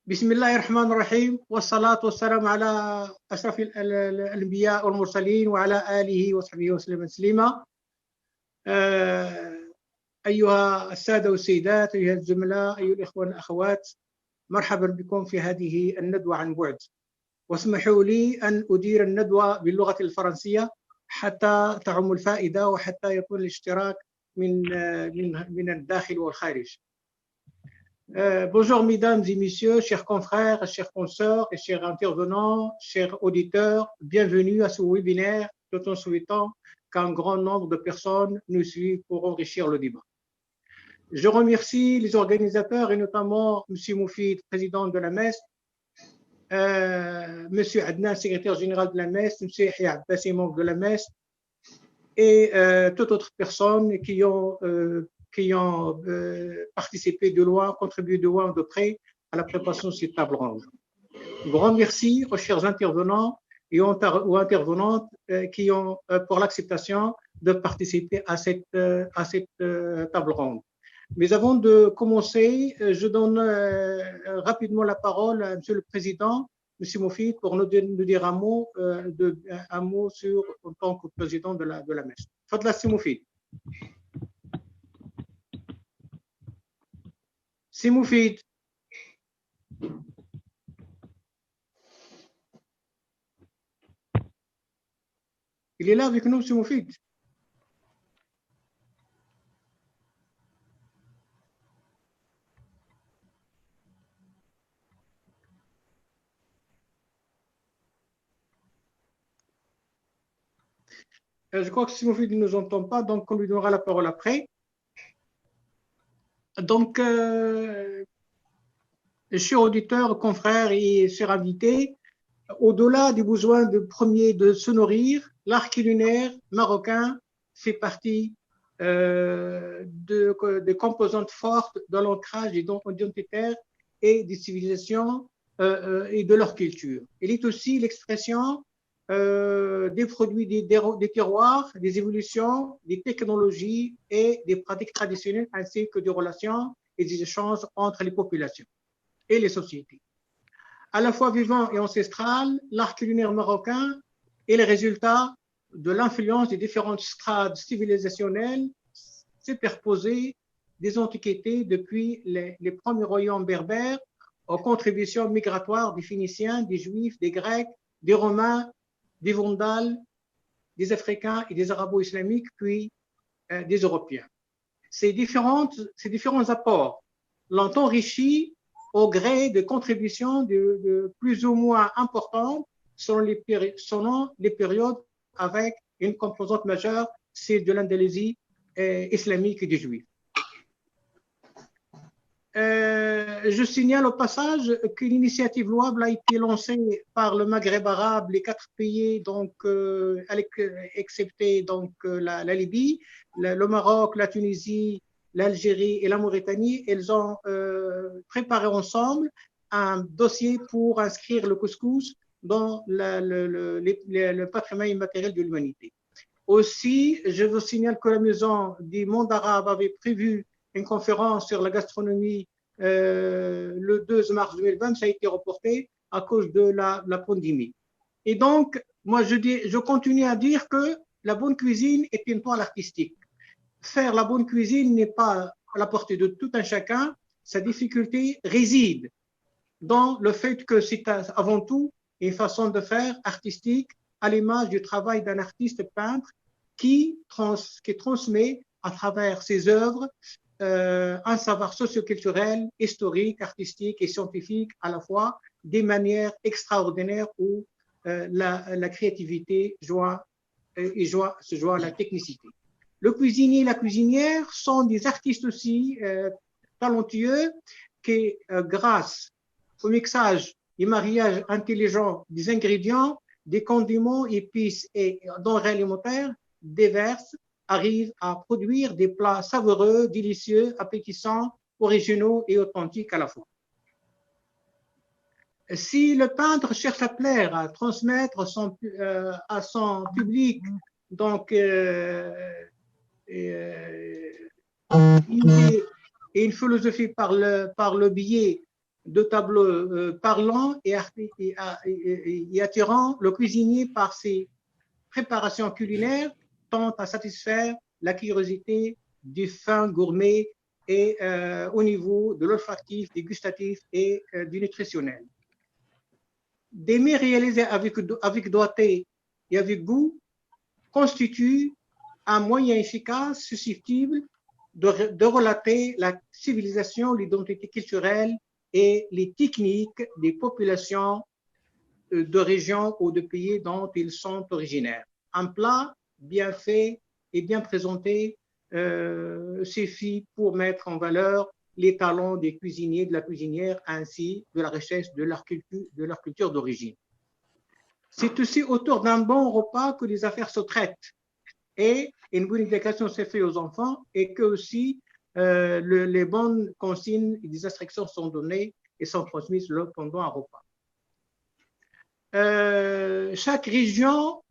بسم الله الرحمن الرحيم والصلاة والسلام على أشرف الأنبياء والمرسلين وعلى آله وصحبه وسلم تسليما. أيها السادة والسيدات، أيها الزملاء، أيها الإخوة والأخوات، مرحبا بكم في هذه الندوة عن بعد. واسمحوا لي أن أدير الندوة باللغة الفرنسية حتى تعم الفائدة وحتى يكون الاشتراك من الداخل والخارج. Bonjour mesdames et messieurs, chers confrères, chers consoeurs et chers intervenants, chers auditeurs, bienvenue à ce webinaire tout en souhaitant qu'un grand nombre de personnes nous suivent pour enrichir le débat. Je remercie les organisateurs et notamment M. Moufid, président de la MES, M. Adnan, secrétaire général de la MES, M. Yahya Abbasi, membre de la MES, et toute autre personne qui ont participé de loin, contribué de loin ou de près à la préparation de cette table ronde. Grand merci aux chers intervenants et aux intervenantes qui ont pour l'acceptation de participer à cette table ronde. Mais avant de commencer, je donne rapidement la parole à Monsieur le Président, Monsieur Moufid, pour nous dire un mot sur en tant que président de la MES. Fadla, Monsieur Moufid. C'est Moufid. Il est là avec nous, c'est Moufid. Je crois que si Moufid ne nous entend pas, donc on lui donnera la parole après. Donc, chers auditeurs, confrères et chers invités, au-delà du besoin de se nourrir, l'art culinaire marocain fait partie des composantes fortes de l'ancrage identitaire et des civilisations et de leur culture. Il est aussi l'expression des produits des terroirs, des évolutions, des technologies et des pratiques traditionnelles ainsi que des relations et des échanges entre les populations et les sociétés. À la fois vivant et ancestral, l'art culinaire marocain est le résultat de l'influence des différentes strates civilisationnelles superposées des antiquités depuis les premiers royaumes berbères aux contributions migratoires des Phéniciens, des Juifs, des Grecs, des Romains, des Vandales, des Africains et des Arabo-islamiques, puis des Européens. Ces différents apports l'ont enrichi au gré de contributions de plus ou moins importantes selon les périodes, avec une composante majeure, c'est de l'Andalousie islamique et des Juifs. Je signale au passage qu'une initiative louable a été lancée par le Maghreb arabe, les 4 pays, donc, excepté donc, la Libye, le Maroc, la Tunisie, l'Algérie et la Mauritanie. Elles ont préparé ensemble un dossier pour inscrire le couscous dans le patrimoine immatériel de l'humanité. Aussi, je vous signale que la Maison du monde arabe avait prévu une conférence sur la gastronomie le 2 mars 2020, ça a été reporté à cause de la pandémie. Et donc, moi, je continue à dire que la bonne cuisine est une toile artistique. Faire la bonne cuisine n'est pas à la portée de tout un chacun. Sa difficulté réside dans le fait que c'est avant tout une façon de faire artistique à l'image du travail d'un artiste peintre qui transmet à travers ses œuvres un savoir socioculturel, historique, artistique et scientifique à la fois, des manières extraordinaires où la créativité se joint à la technicité. Le cuisinier et la cuisinière sont des artistes aussi talentueux qui, grâce au mixage et mariage intelligent des ingrédients, des condiments, épices et denrées alimentaires divers, arrivent à produire des plats savoureux, délicieux, appétissants, originaux et authentiques à la fois. Si le peintre cherche à plaire, à transmettre à son public donc une philosophie par le biais de tableaux parlants et attirant le cuisinier par ses préparations culinaires tend à satisfaire la curiosité du fin gourmet et au niveau de l'olfactif, du gustatif et du nutritionnel. Des mets réalisés avec doigté et avec goût constituent un moyen efficace susceptible de relater la civilisation, l'identité culturelle et les techniques des populations de régions ou de pays dont ils sont originaires. Un plat bien fait et bien présenté suffit pour mettre en valeur les talents des cuisiniers, de la cuisinière, ainsi de la richesse de leur culture d'origine. C'est aussi autour d'un bon repas que les affaires se traitent et une bonne éducation se fait aux enfants et que aussi les bonnes consignes et des instructions sont données et sont transmises pendant un repas. Chaque région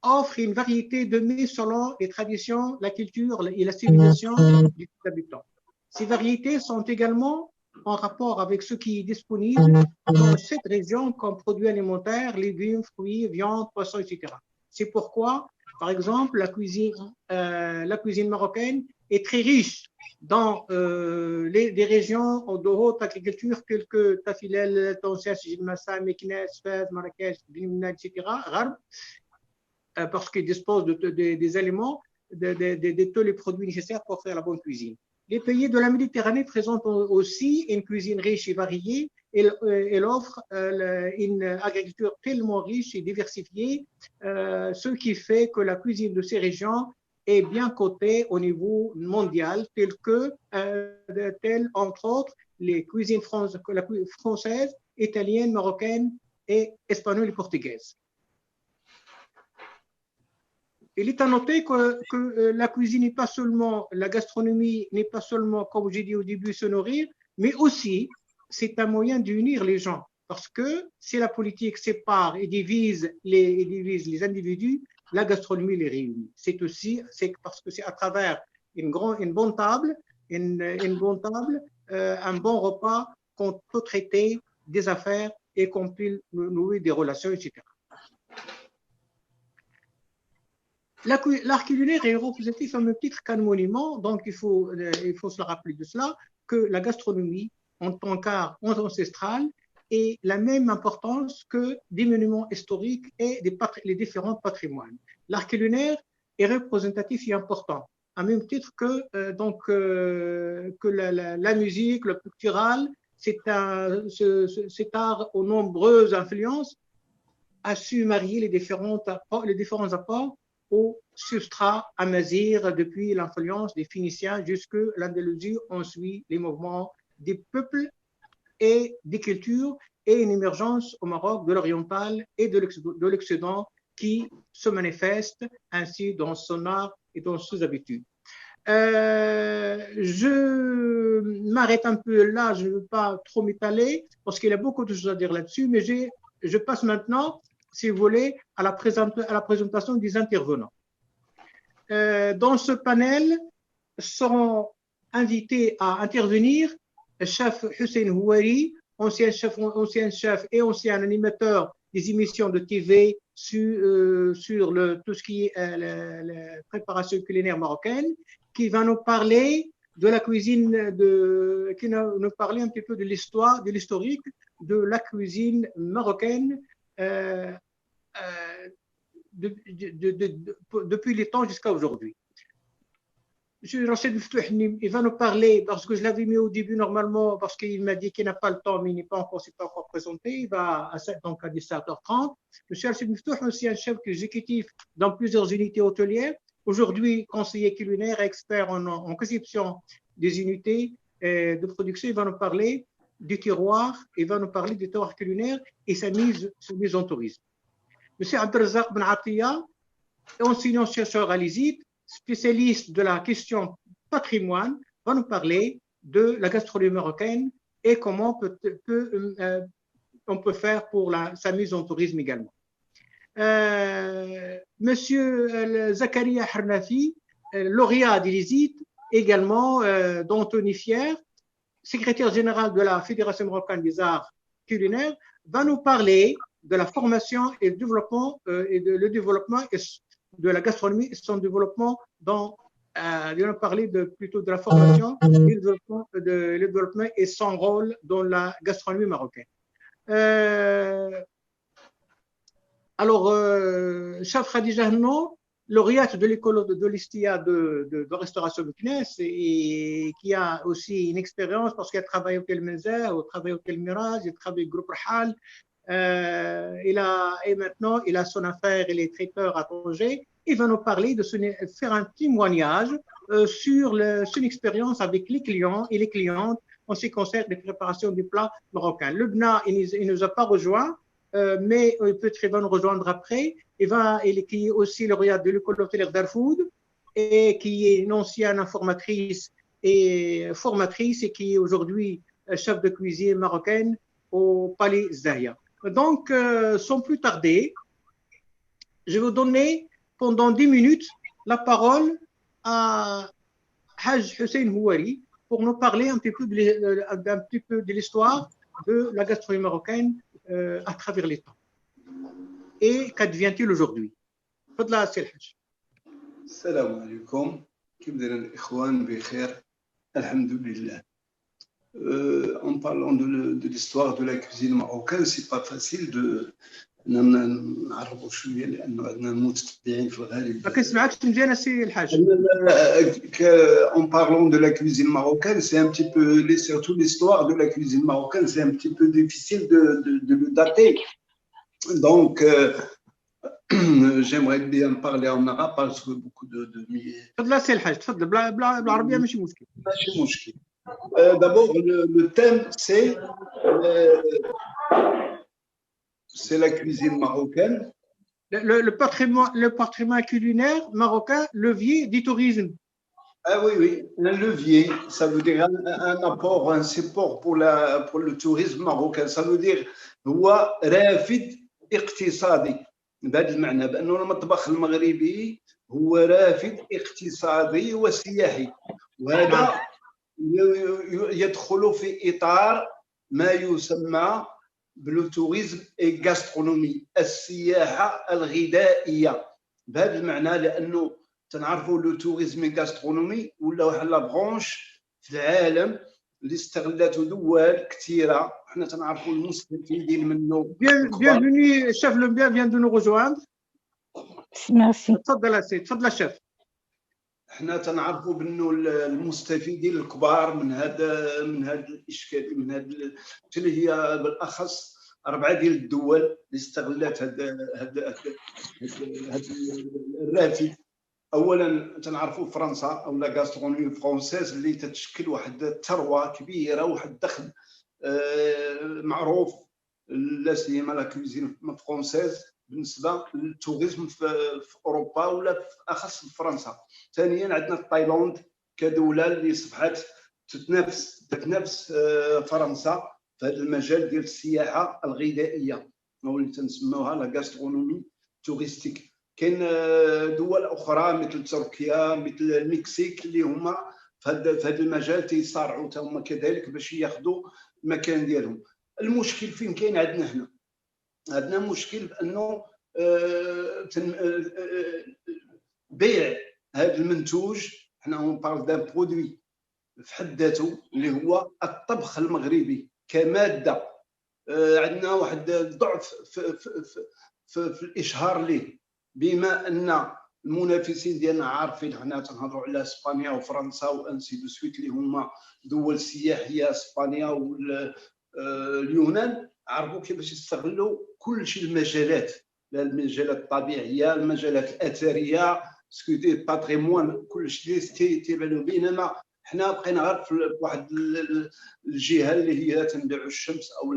offre une variété de mets selon les traditions, la culture et la civilisation des habitants. Ces variétés sont également en rapport avec ce qui est disponible dans cette région comme produits alimentaires, légumes, fruits, viande, poissons, etc. C'est pourquoi, par exemple, la cuisine marocaine est très riche dans des régions de haute agriculture telles que Tafilel, Taoussias, Jilmassa, Meknes, Fès, Marrakech, Bimina, etc., parce qu'ils disposent des éléments, de tous les produits nécessaires pour faire la bonne cuisine. Les pays de la Méditerranée présentent aussi une cuisine riche et variée. Elle offre une agriculture tellement riche et diversifiée, ce qui fait que la cuisine de ces régions est bien cotée au niveau mondial, telles entre autres les cuisines françaises, italiennes, marocaines et espagnoles et portugaises. Il est à noter que la cuisine n'est pas seulement, la gastronomie n'est pas seulement, comme j'ai dit au début, se nourrir, mais aussi c'est un moyen d'unir les gens. Parce que si la politique sépare et divise les individus, la gastronomie les réunit. C'est parce que c'est à travers une bonne table, un bon repas qu'on peut traiter des affaires et qu'on peut nouer des relations, etc. L'art culinaire est représentatif au même titre qu'un monument, donc il faut se rappeler de cela, que la gastronomie, en tant qu'art ancestral, ait la même importance que des monuments historiques et les différents patrimoines. L'art culinaire est représentatif et important, à même titre que la musique, le pictural, cet art aux nombreuses influences a su marier les différents apports au substrat amazigh depuis l'influence des Phéniciens jusqu'à l'Andalousie. On suit les mouvements des peuples et des cultures et une émergence au Maroc de l'oriental et de l'Occident qui se manifeste ainsi dans son art et dans ses habitudes. Je m'arrête un peu là, je ne veux pas trop m'étaler parce qu'il y a beaucoup de choses à dire là-dessus, mais je passe maintenant, si vous voulez, à la présentation des intervenants. Dans ce panel seront invités à intervenir le chef Hussein Houari, ancien chef et ancien animateur des émissions de TV sur tout ce qui est la préparation culinaire marocaine, qui va nous parler de la cuisine, qui va nous parler un petit peu de l'histoire, de l'historique de la cuisine marocaine depuis les temps jusqu'à aujourd'hui. M. Rachid Mftouh, il va nous parler, parce que je l'avais mis au début normalement, parce qu'il m'a dit qu'il n'a pas le temps, mais il n'est pas encore présenté. Il va donc à 17h30. M. Rachid Mftouh, aussi un chef exécutif dans plusieurs unités hôtelières. Aujourd'hui, conseiller culinaire, expert en conception des unités de production. Il va nous parler du terroir, il va nous parler du terroir culinaire et sa mise en tourisme. M. Abdelrazak Ben Atiya, enseignant-chercheur à l'ISIT, spécialiste de la question patrimoine, va nous parler de la gastronomie marocaine et comment on peut faire pour sa mise en tourisme également. Monsieur Zakaria Harnafi, lauréat de l'ISIT, également d'Antony Fier, secrétaire général de la Fédération marocaine des arts culinaires, va nous parler de la formation et le développement, le développement de la gastronomie et son développement dans il va parler plutôt de la formation et le développement et son rôle dans la gastronomie marocaine. Alors, chef Khadija Hanno, lauréate de l'école de l'ISTIA de restauration bukinès et qui a aussi une expérience parce qu'elle travaille au Hôtel Menzer, elle travaille au Hôtel Mirage, elle travaille au groupe Rahal. Et maintenant, il a son affaire, il est traiteur à Tanger. Il va nous parler faire un témoignage sur son expérience avec les clients et les clientes en ce qui concerne les préparations du plat marocain. Le BNA, il ne nous a pas rejoint, mais peut-être il va nous rejoindre après. Il qui est aussi lauréat de l'école hôtelière d'Arfoud et qui est une ancienne informatrice et formatrice et qui est aujourd'hui chef de cuisine marocaine au Palais Zahia. Donc, sans plus tarder, je vais vous donner pendant 10 minutes la parole à Haj Hussein Houari pour nous parler un petit peu de l'histoire de la gastronomie marocaine à travers les temps. Et qu'advient-il aujourd'hui? تفضل سي الحاج. السلام عليكم، كيف دايرين الإخوان؟ بخير الحمد لله. En parlant de l'histoire de la cuisine marocaine, c'est pas facile de نعرفوا شويه لانه عندنا المتتبعين في الغالب. ما كنسمعكش مزيان السي الحاج. En parlant de la cuisine marocaine, c'est un petit peu, surtout l'histoire de la cuisine marocaine, c'est un petit peu difficile de le dater. Donc, j'aimerais bien parler en arabe parce que beaucoup de تفضل سي الحاج، تفضل بالعربيه ماشي مشكل. ماشي مشكل. D'abord, le thème, c'est la cuisine marocaine. Le patrimoine culinaire marocain, levier du tourisme. Ah oui, oui, un levier, ça veut dire un apport, un support pour le tourisme marocain. Ça veut dire هو رافد اقتصادي. بهذا المعنى بأنه المطبخ المغربي هو رافد اقتصادي وسياحي، وهذا يدخل في إطار ما يسمى بالتوريزم اي غاسترونومي، السياحه الغذائيه. بهذا المعنى لانه تنعرفوا لو توريزم غاسترونومي ولا واحد لا برونش في العالم اللي استغلته دول كثيره، حنا تنعرفوا المستفيدين منه. Bienvenue, chef Lembia vient de nous rejoindre. Merci. تفضل سي، تفضل الشيف. حنا تنعرفوا بانه المستفيدين الكبار من هذا الاشكال، من هذا اللي هي بالاخص 4 ديال الدول اللي استغلت هذا الرافد. اولا تنعرفوا فرنسا او لا غاسترونومي فرونسيز اللي تتشكل واحد الثروه كبيره، واحد الدخل معروف، لا سيما لا كوزين فرونسيز بالنسبه للتوريزم في اوروبا ولا في اخص في فرنسا. ثانيا عندنا تايلاند كدوله اللي صبحت تتنافس فرنسا في هذا المجال ديال السياحه الغذائيه او اللي تنسموها لا غاسترونومي توريستيك. كاين دول اخرى مثل تركيا مثل المكسيك اللي هما في هذا المجال تيصارعوا حتى هما كذلك باش ياخذوا المكان ديالهم. المشكل فين كاين عندنا هنا؟ عندنا مشكل بانه بيع هذا المنتوج، حنا اون بارل دان برودوي في حد ذاته اللي هو الطبخ المغربي كماده. عندنا واحد الضعف في الاشهار ليه، بما ان المنافسين ديالنا عارفين، حنا تنهضروا على اسبانيا وفرنسا وانسي دو سويت اللي هما دول سياحيه، اسبانيا واليونان، عرفوا كيفاش يستغلوا كل شيء المجالات، المجالات الطبيعيه، المجالات الاثريه، سكوتي باتريمون، كل شيء تيبانوا. بينما حنا بقينا غير في واحد الجهه اللي هي تنبيع الشمس او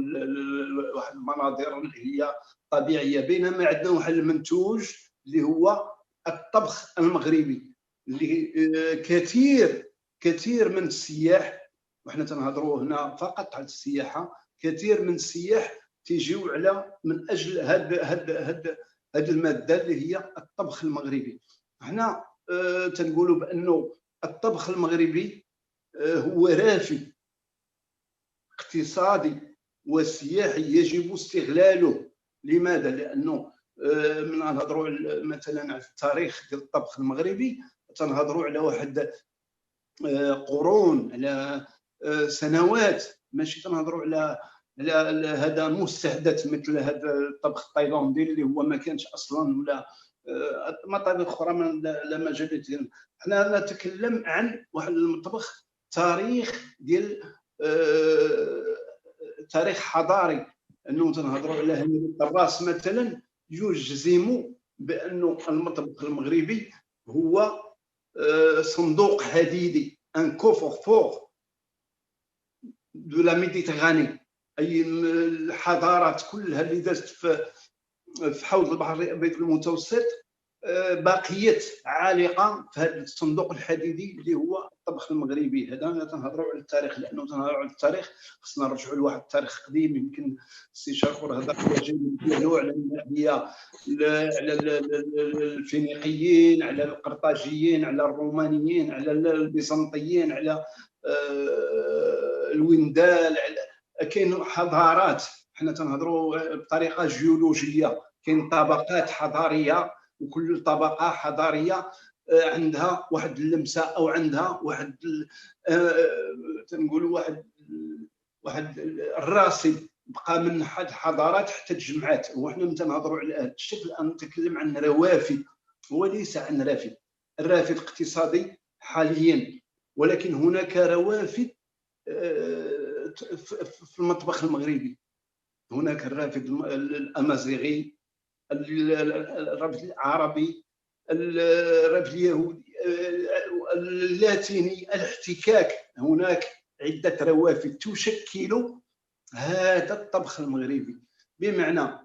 واحد المناظر اللي هي طبيعيه، بينما عندنا واحد المنتوج اللي هو الطبخ المغربي اللي كثير من السياح، وحنا تنهضروا هنا فقط على السياحه، كثير من السياح تيجيو على من اجل هاد الماده اللي هي الطبخ المغربي. حنا تنقولوا بانه الطبخ المغربي هو رافد اقتصادي وسياحي يجب استغلاله. لماذا؟ لانه من نهضروا مثلا على التاريخ ديال الطبخ المغربي، تنهضروا على واحد قرون، على سنوات، ماشي تنهضروا على هذا مستحدث مثل هذا الطبخ التايلاندي اللي هو ما كانش اصلا، ولا مطابخ اخرى لا مجال ديالنا. حنا نتكلم عن واحد المطبخ تاريخ ديال تاريخ حضاري، انه تنهضروا على هاني الطراس مثلا يجزم بانه المطبخ المغربي هو صندوق حديدي، ان كوفر فور دو لا ميديتيراني، اي الحضارات كلها اللي دازت في حوض البحر الابيض المتوسط باقيات عالقه في هذا الصندوق الحديدي اللي هو الطبخ المغربي. هذا تنهضروا على التاريخ، لانه تنهضروا على التاريخ خصنا نرجعوا لواحد التاريخ قديم. يمكن السي شاكور هذا هو جاي ديالو على النبيه، على الفينيقيين، على القرطاجيين، على الرومانيين، على البيزنطيين، على الويندال، كاين حضارات. حنا تنهضروا بطريقه جيولوجيه، كاين طبقات حضاريه، وكل طبقه حضاريه عندها واحد اللمسه او عندها واحد تنقولوا واحد الراصد بقى من حد حضارات حتى تجمعات. وحنا تنهضروا على هذا الشكل، نتكلم عن روافد وليس عن رافد. الرافد اقتصادي حاليا، ولكن هناك روافد في المطبخ المغربي. هناك الرافد الامازيغي، الرافد العربي، الرافد اليهودي، اللاتيني، الاحتكاك. هناك عده روافد تشكل هذا الطبخ المغربي. بمعنى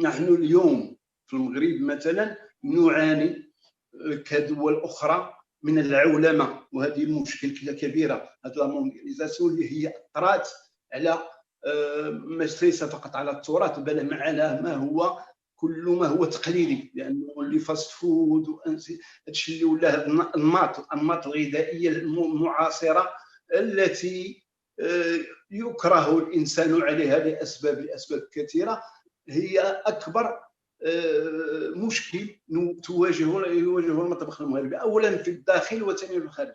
نحن اليوم في المغرب مثلا نعاني كدول اخرى من العولمه، وهذه المشكله كبيره. هذه المونdialisation اللي هي اثرت على مش ليس فقط على التراث، بل على ما هو كل ما هو تقليدي، لانه اللي فاست فود هادشي اللي ولا الانماط الغذائيه المعاصره التي يكره الانسان عليها لاسباب كثيره، هي اكبر مشكل يواجهه المطبخ المغربي، اولا في الداخل وثانيا في الخارج.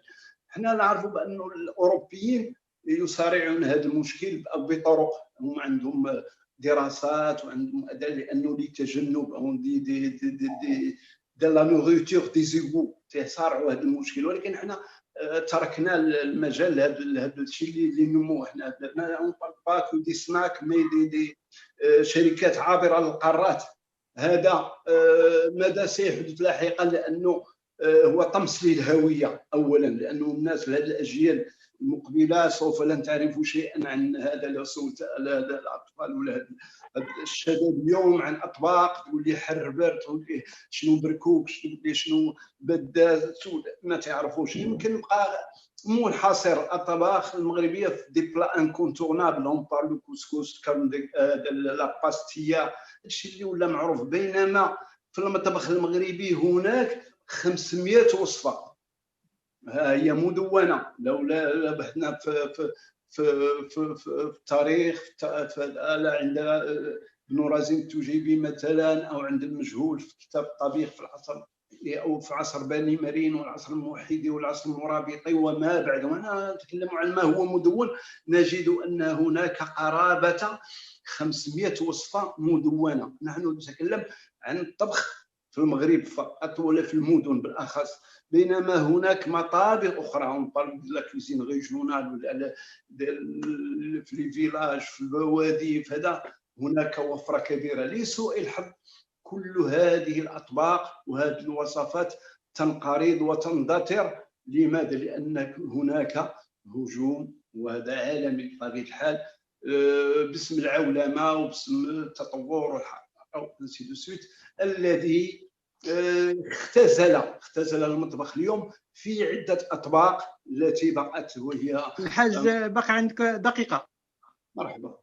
حنا نعرفوا بان الاوروبيين يصارعون هذا المشكل بطرق، هم عندهم دراسات وعندهم اداه لانه لتجنب دي لا نوريتور دي زيغو تيصارعوا هذا المشكل. ولكن حنا تركنا المجال لهذا الشيء اللي نمو. حنا درنا باك ودي سناك مي دي شركات عابره للقارات. هذا ماذا سيحدث لاحقا؟ لانه هو طمس للهويه اولا، لانه الناس هذه الاجيال المقبله سوف لن تعرفوا شيئا عن هذا الاطفال ولا الشباب اليوم، عن اطباق تقول لي حربر، تقول لي شنو بركوك، تقول لي شنو بداز، ما تعرفوش. يمكن نبقى منحصر الطبخ المغربيه في دي بلا انكونتورنابل، اون بارلو كوسكوس كم لا باستيا، هادشي اللي ولا معروف. بينما في المطبخ المغربي هناك 500 وصفه، ها هي مدونه. لولا بحثنا في التاريخ، عند ابن رازين التجيبي مثلا، او عند المجهول في كتاب الطبيخ في العصر، او في عصر بني مرين والعصر الموحدي والعصر المرابطي وما بعد، وانا نتكلم عن ما هو مدون، نجد ان هناك قرابه 500 وصفه مدونه. نحن نتكلم عن الطبخ في المغرب فقط ولا في المدن بالاخص، بينما هناك مطابخ اخرى، نطالب لا كوزين ريجيونال ولا في لي فيلاج في البوادي، فهذا هناك وفره كبيره. لسوء الحظ كل هذه الاطباق وهذه الوصفات تنقرض وتندثر. لماذا؟ لان هناك هجوم، وهذا عالمي بطبيعه الحال، باسم العولمه وباسم التطور الذي اختزل المطبخ اليوم في عده اطباق التي بقت وهي. الحاج بقى عندك دقيقه. مرحبا.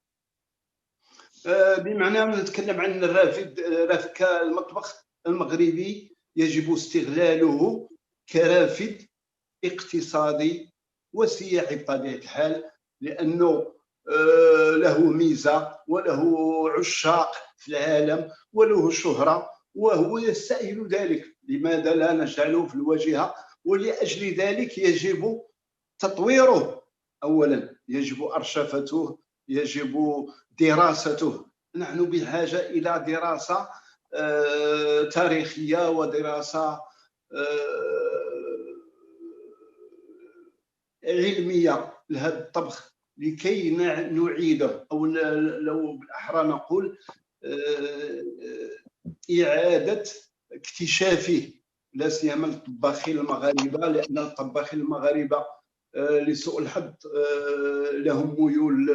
بمعنى نتكلم عن الرافد كالمطبخ المغربي يجب استغلاله كرافد اقتصادي وسياحي بطبيعه الحال، لانه له ميزة وله عشاق في العالم وله شهرة وهو يستأهل ذلك. لماذا لا نجعله في الواجهة؟ ولأجل ذلك يجب تطويره. أولا يجب أرشفته، يجب دراسته. نحن بحاجة إلى دراسة تاريخية ودراسة علمية لهذا الطبخ لكي نعيده، أو لو بالأحرى نقول إعادة اكتشافه، لا سيما الطباخين المغاربة، لأن الطباخين المغاربة لسوء الحظ لهم ميول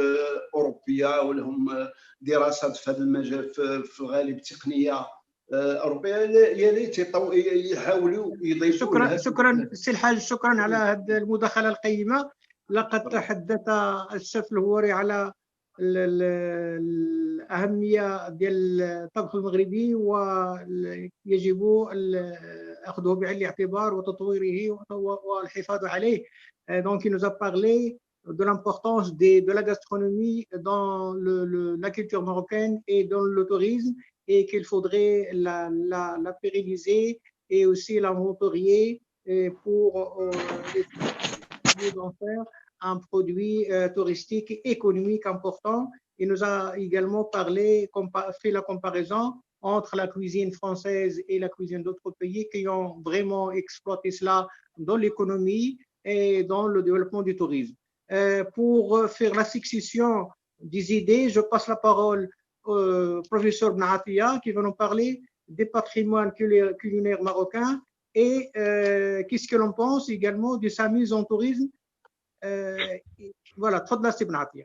أوروبية ولهم دراسات في هذا المجال في الغالب تقنية أوروبية. يا ليت يحاولوا يضيفوا. شكرا سي الحاج، شكرا على هذه المداخلة القيمة. لقد تحدث الشيف الهواري على الأهمية ديال الطبخ المغربي ويجب أخذه بعين الاعتبار وتطويره والحفاظ عليه. Donc il nous a parlé de l'importance de la gastronomie dans la culture marocaine et dans le tourisme, et qu'il faudrait la pérenniser et aussi la mentorier pour en faire un produit touristique économique important. Il nous a également parlé, fait la comparaison entre la cuisine française et la cuisine d'autres pays qui ont vraiment exploité cela dans l'économie et dans le développement du tourisme. Pour faire la succession des idées, je passe la parole au professeur Bnatia qui va nous parler des patrimoines culinaires marocains et qu'est-ce que l'on pense également de sa mise en tourisme. Voilà, تفضل سي بنعطية.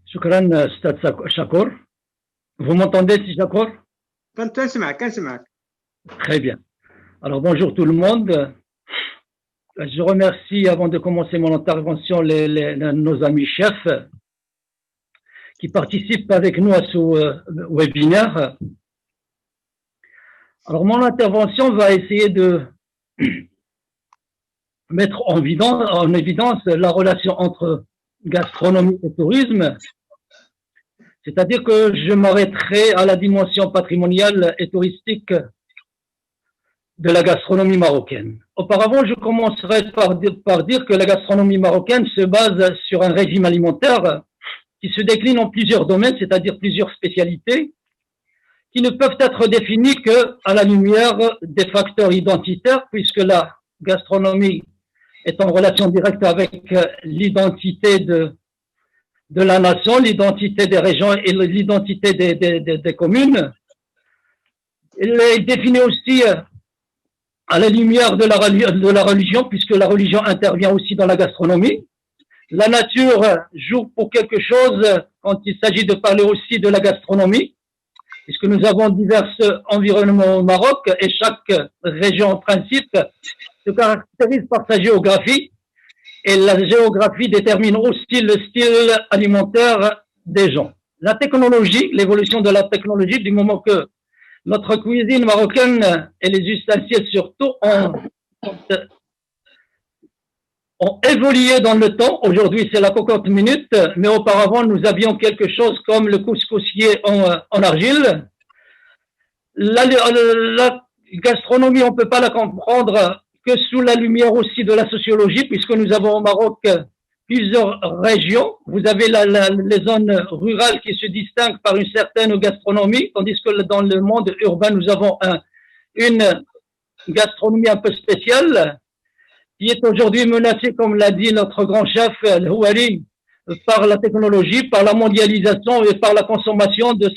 شكرا استاذ شاكور. Vous m'entendez, si Shakur? كنسمعك. Très bien. Alors bonjour tout le monde. Je remercie, avant de commencer mon intervention, nos amis chefs qui participent avec nous à ce webinaire. Alors mon intervention va essayer de mettre en évidence la relation entre gastronomie et tourisme. C'est-à-dire que je m'arrêterai à la dimension patrimoniale et touristique de la gastronomie marocaine. Auparavant, je commencerai par dire que la gastronomie marocaine se base sur un régime alimentaire qui se décline en plusieurs domaines, c'est-à-dire plusieurs spécialités, qui ne peuvent être définies qu'à la lumière des facteurs identitaires, puisque la gastronomie est en relation directe avec l'identité de la nation, l'identité des régions et l'identité des communes. Elle est définie aussi à la lumière de la religion, puisque la religion intervient aussi dans la gastronomie. La nature joue pour quelque chose quand il s'agit de parler aussi de la gastronomie, puisque nous avons divers environnements au Maroc et chaque région en principe se caractérise par sa géographie. Et la géographie détermine aussi le style alimentaire des gens. La technologie, l'évolution de la technologie, du moment que notre cuisine marocaine et les ustensiles surtout ont évolué dans le temps. Aujourd'hui, c'est la cocotte minute, mais auparavant, nous avions quelque chose comme le couscoussier en argile. La gastronomie, on ne peut pas la comprendre que sous la lumière aussi de la sociologie, puisque nous avons au Maroc plusieurs régions. Vous avez les zones rurales qui se distinguent par une certaine gastronomie, tandis que dans le monde urbain, nous avons une gastronomie un peu spéciale, qui est aujourd'hui menacée, comme l'a dit notre grand chef, Al-Houari, par la technologie, par la mondialisation et par la consommation de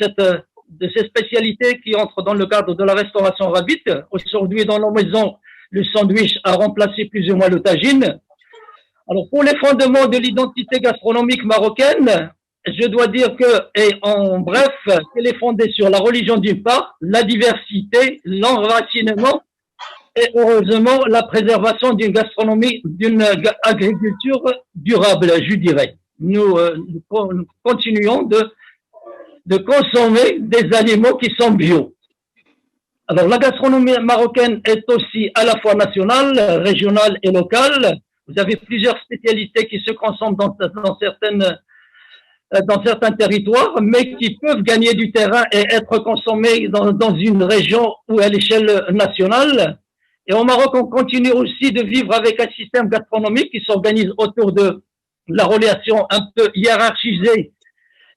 ces spécialités qui entrent dans le cadre de la restauration rapide. Aujourd'hui, dans nos maisons, le sandwich a remplacé plus ou moins le tagine. Alors, pour les fondements de l'identité gastronomique marocaine, je dois dire et en bref, qu'elle est fondée sur la religion d'une part, la diversité, l'enracinement et heureusement la préservation d'une gastronomie, d'une agriculture durable, je dirais. Nous continuons de consommer des aliments qui sont bio. Alors, la gastronomie marocaine est aussi à la fois nationale, régionale et locale. Vous avez plusieurs spécialités qui se consomment dans certains territoires, mais qui peuvent gagner du terrain et être consommées dans une région ou à l'échelle nationale. Et au Maroc, on continue aussi de vivre avec un système gastronomique qui s'organise autour de la relation un peu hiérarchisée.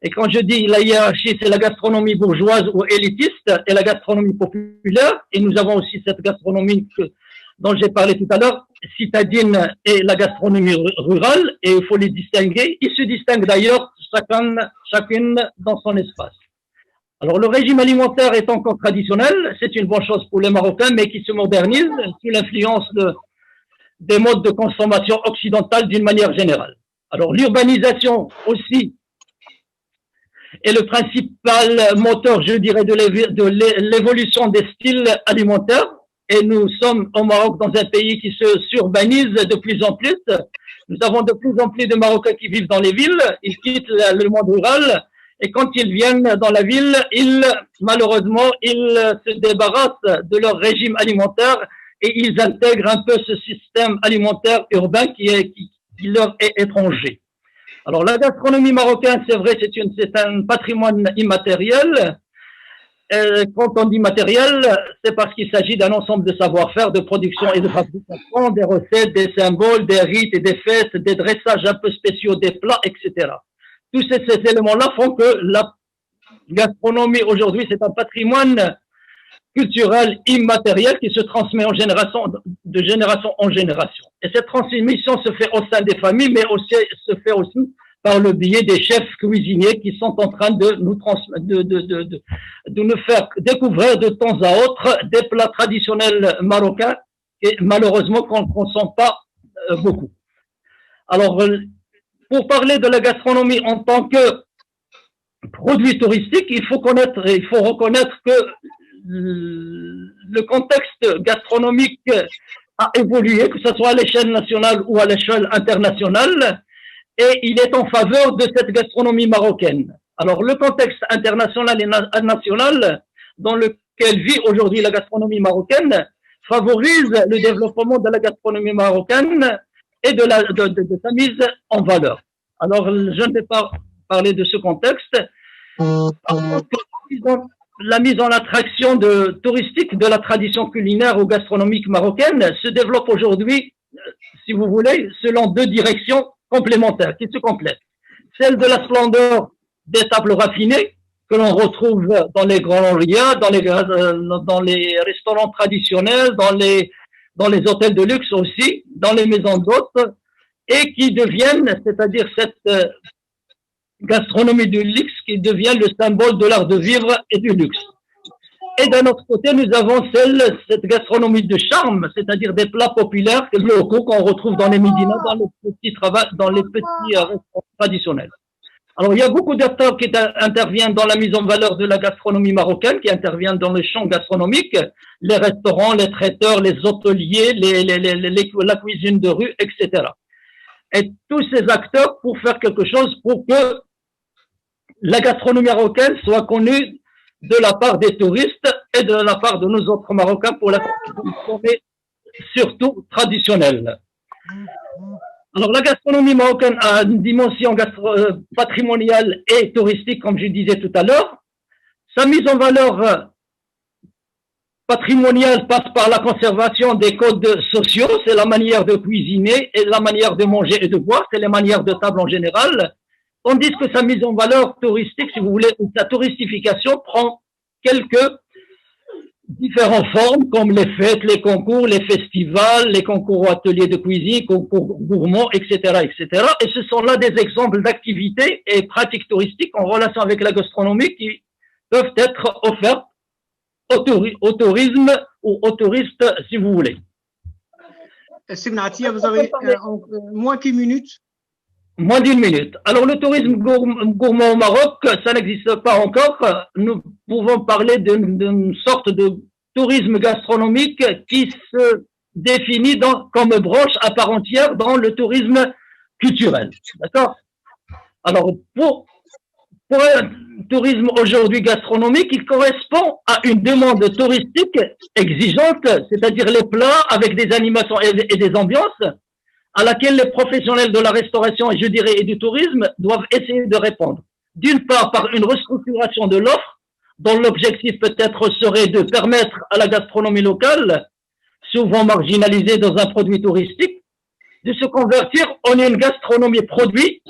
Et quand je dis la hiérarchie, c'est la gastronomie bourgeoise ou élitiste et la gastronomie populaire. Et nous avons aussi cette gastronomie dont j'ai parlé tout à l'heure, citadine et la gastronomie rurale. Et il faut les distinguer. Ils se distinguent d'ailleurs chacune dans son espace. Alors, le régime alimentaire est encore traditionnel. C'est une bonne chose pour les Marocains, mais qui se modernise sous l'influence des modes de consommation occidentale d'une manière générale. Alors, l'urbanisation aussi est le principal moteur, je dirais, de l'évolution des styles alimentaires. Et nous sommes au Maroc dans un pays qui se surbanise de plus en plus. Nous avons de plus en plus de Marocains qui vivent dans les villes. Ils quittent le monde rural. Et quand ils viennent dans la ville, malheureusement, ils se débarrassent de leur régime alimentaire et ils intègrent un peu ce système alimentaire urbain qui leur est étranger. Alors, la gastronomie marocaine, c'est vrai, c'est un patrimoine immatériel. Quand on dit matériel, c'est parce qu'il s'agit d'un ensemble de savoir-faire, de production et de fabrication, des recettes, des symboles, des rites et des fêtes, des dressages un peu spéciaux, des plats, etc. Tous ces éléments-là font que la gastronomie aujourd'hui, c'est un patrimoine culturel immatériel qui se transmet de génération en génération. Et cette transmission se fait au sein des familles, mais aussi se fait aussi par le biais des chefs cuisiniers qui sont en train de nous faire découvrir de temps à autre des plats traditionnels marocains et malheureusement qu'on ne consomme pas beaucoup. Alors, pour parler de la gastronomie en tant que produit touristique, il faut reconnaître que le contexte gastronomique a évolué, que ce soit à l'échelle nationale ou à l'échelle internationale, et il est en faveur de cette gastronomie marocaine. Alors, le contexte international et national dans lequel vit aujourd'hui la gastronomie marocaine favorise le développement de la gastronomie marocaine et de sa mise en valeur. Alors, je ne vais pas parler de ce contexte. La mise en attraction touristique de la tradition culinaire ou gastronomique marocaine se développe aujourd'hui, si vous voulez, selon deux directions complémentaires qui se complètent. Celle de la splendeur des tables raffinées que l'on retrouve dans les grands rias, dans les restaurants traditionnels, dans les hôtels de luxe aussi, dans les maisons d'hôtes, et qui deviennent, c'est-à-dire cette gastronomie du luxe qui devient le symbole de l'art de vivre et du luxe. Et d'un autre côté, nous avons cette gastronomie de charme, c'est-à-dire des plats populaires locaux qu'on retrouve dans les médinas, dans les petits restaurants traditionnels. Alors, il y a beaucoup d'acteurs qui interviennent dans la mise en valeur de la gastronomie marocaine, qui interviennent dans le champ gastronomique, les restaurants, les traiteurs, les hôteliers, la cuisine de rue, etc. Et tous ces acteurs pour faire quelque chose pour que la gastronomie marocaine soit connue de la part des touristes et de la part de nos autres Marocains pour la consommer surtout traditionnelle. Alors, la gastronomie marocaine a une dimension patrimoniale et touristique, comme je disais tout à l'heure. Sa mise en valeur patrimoniale passe par la conservation des codes sociaux, c'est la manière de cuisiner et la manière de manger et de boire, c'est les manières de table en général. Tandis que sa mise en valeur touristique, si vous voulez, ou sa touristification prend quelques différentes formes, comme les fêtes, les concours, les festivals, les concours ateliers de cuisine, concours gourmands, etc., etc. Et ce sont là des exemples d'activités et pratiques touristiques en relation avec la gastronomie qui peuvent être offertes au tourisme ou aux touristes, si vous voulez. Sibn Atia, vous avez moins qu'une minute. Moins d'une minute. Alors, le tourisme gourmand au Maroc, ça n'existe pas encore. Nous pouvons parler d'une sorte de tourisme gastronomique qui se définit comme branche à part entière dans le tourisme culturel. D'accord? Alors, pour un tourisme aujourd'hui gastronomique, il correspond à une demande touristique exigeante, c'est-à-dire les plats avec des animations et des ambiances, à laquelle les professionnels de la restauration et je dirais et du tourisme doivent essayer de répondre. D'une part, par une restructuration de l'offre, dont l'objectif peut-être serait de permettre à la gastronomie locale, souvent marginalisée dans un produit touristique, de se convertir en une gastronomie produit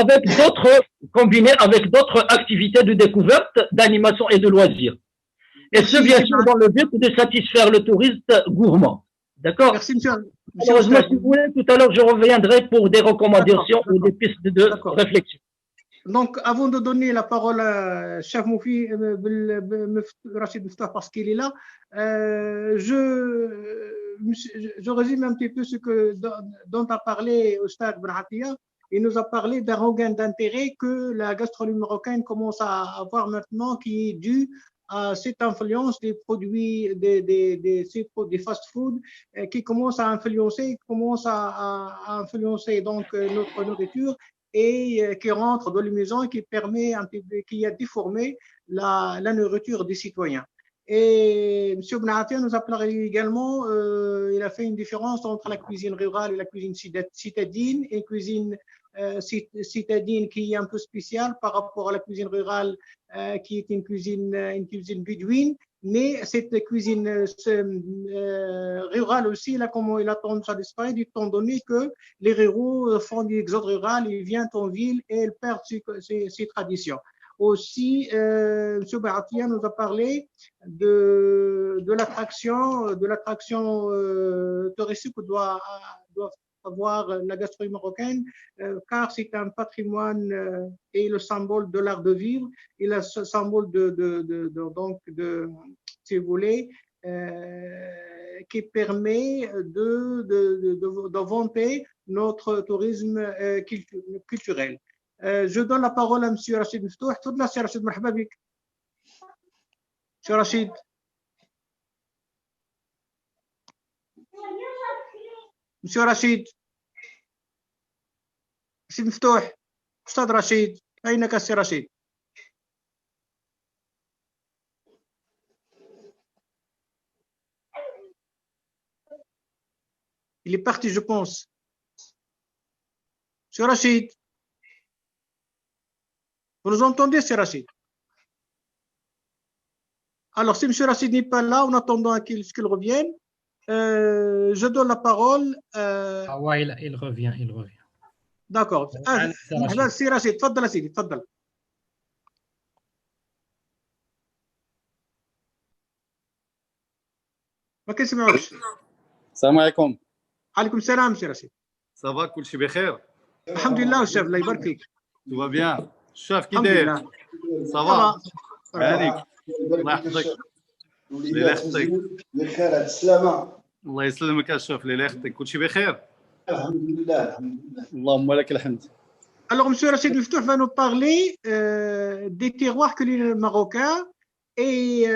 avec d'autres, combinée avec d'autres activités de découverte, d'animation et de loisirs. Et ce, bien sûr, dans le but de satisfaire le touriste gourmand. D'accord? Merci, monsieur. Malheureusement, si vous voulez, tout à l'heure, je reviendrai pour des recommandations ou des pistes de réflexion. Donc, avant de donner la parole à Chef Moufi, Rachid Miftah, parce qu'il est là, je résume un petit peu ce dont a parlé Oustad Ben Attia. Il nous a parlé d'un regain d'intérêt que la gastronomie marocaine commence à avoir maintenant, qui est due à cette influence des produits, des fast-food qui commencent à influencer, donc notre nourriture et qui rentre dans les maisons et qui permet, qui a déformé la nourriture des citoyens. Et M. Benatia nous a parlé également, il a fait une différence entre la cuisine rurale et la cuisine citadine, et cuisine citadine qui est un peu spéciale par rapport à la cuisine rurale qui est une cuisine bédouine. Mais cette cuisine rurale aussi, là, comment il a tendance à disparaître, étant donné que les ruraux font du exode rural, ils viennent en ville et ils perdent ses traditions. Aussi, M. Benatia nous a parlé de l'attraction touristique que doit avoir la gastronomie marocaine, car c'est un patrimoine et le symbole de l'art de vivre et le symbole donc si vous voulez, qui permet de vanter notre tourisme culturel. Je donne la parole à M. Rachid Miftouh. تفضل سي رشيد, مرحبا بك. سي رشيد. مسيو رشيد. رشيد مفتوح. أستاذ رشيد. أينك سي رشيد؟ Il est parti, je pense. Monsieur Rachid. Vous nous entendez, c'est Rachid? Alors, si M. Rachid n'est pas là, en attendant qu'il revienne, je donne la parole. ouais, il revient. D'accord. C'est Rachid. تفضل سيدي, تفضل. ما كنسمعوكش. السلام عليكم. عليكم السلام سي رشيد. صافا كلشي بخير؟ الحمد لله الشيف, الله يبارك فيك. تو با بيان. الشاف كي داير؟ صافا. عليك. الله يحفظك. ليلة يخطيك. بخير على السلامة. الله يسلمك الشاف, ليلة يخطيك. كلشي بخير؟ الحمد لله. اللهم لك الحمد. Alors, M. Rachid Miftouh va nous parler des terroirs culinaires marocains et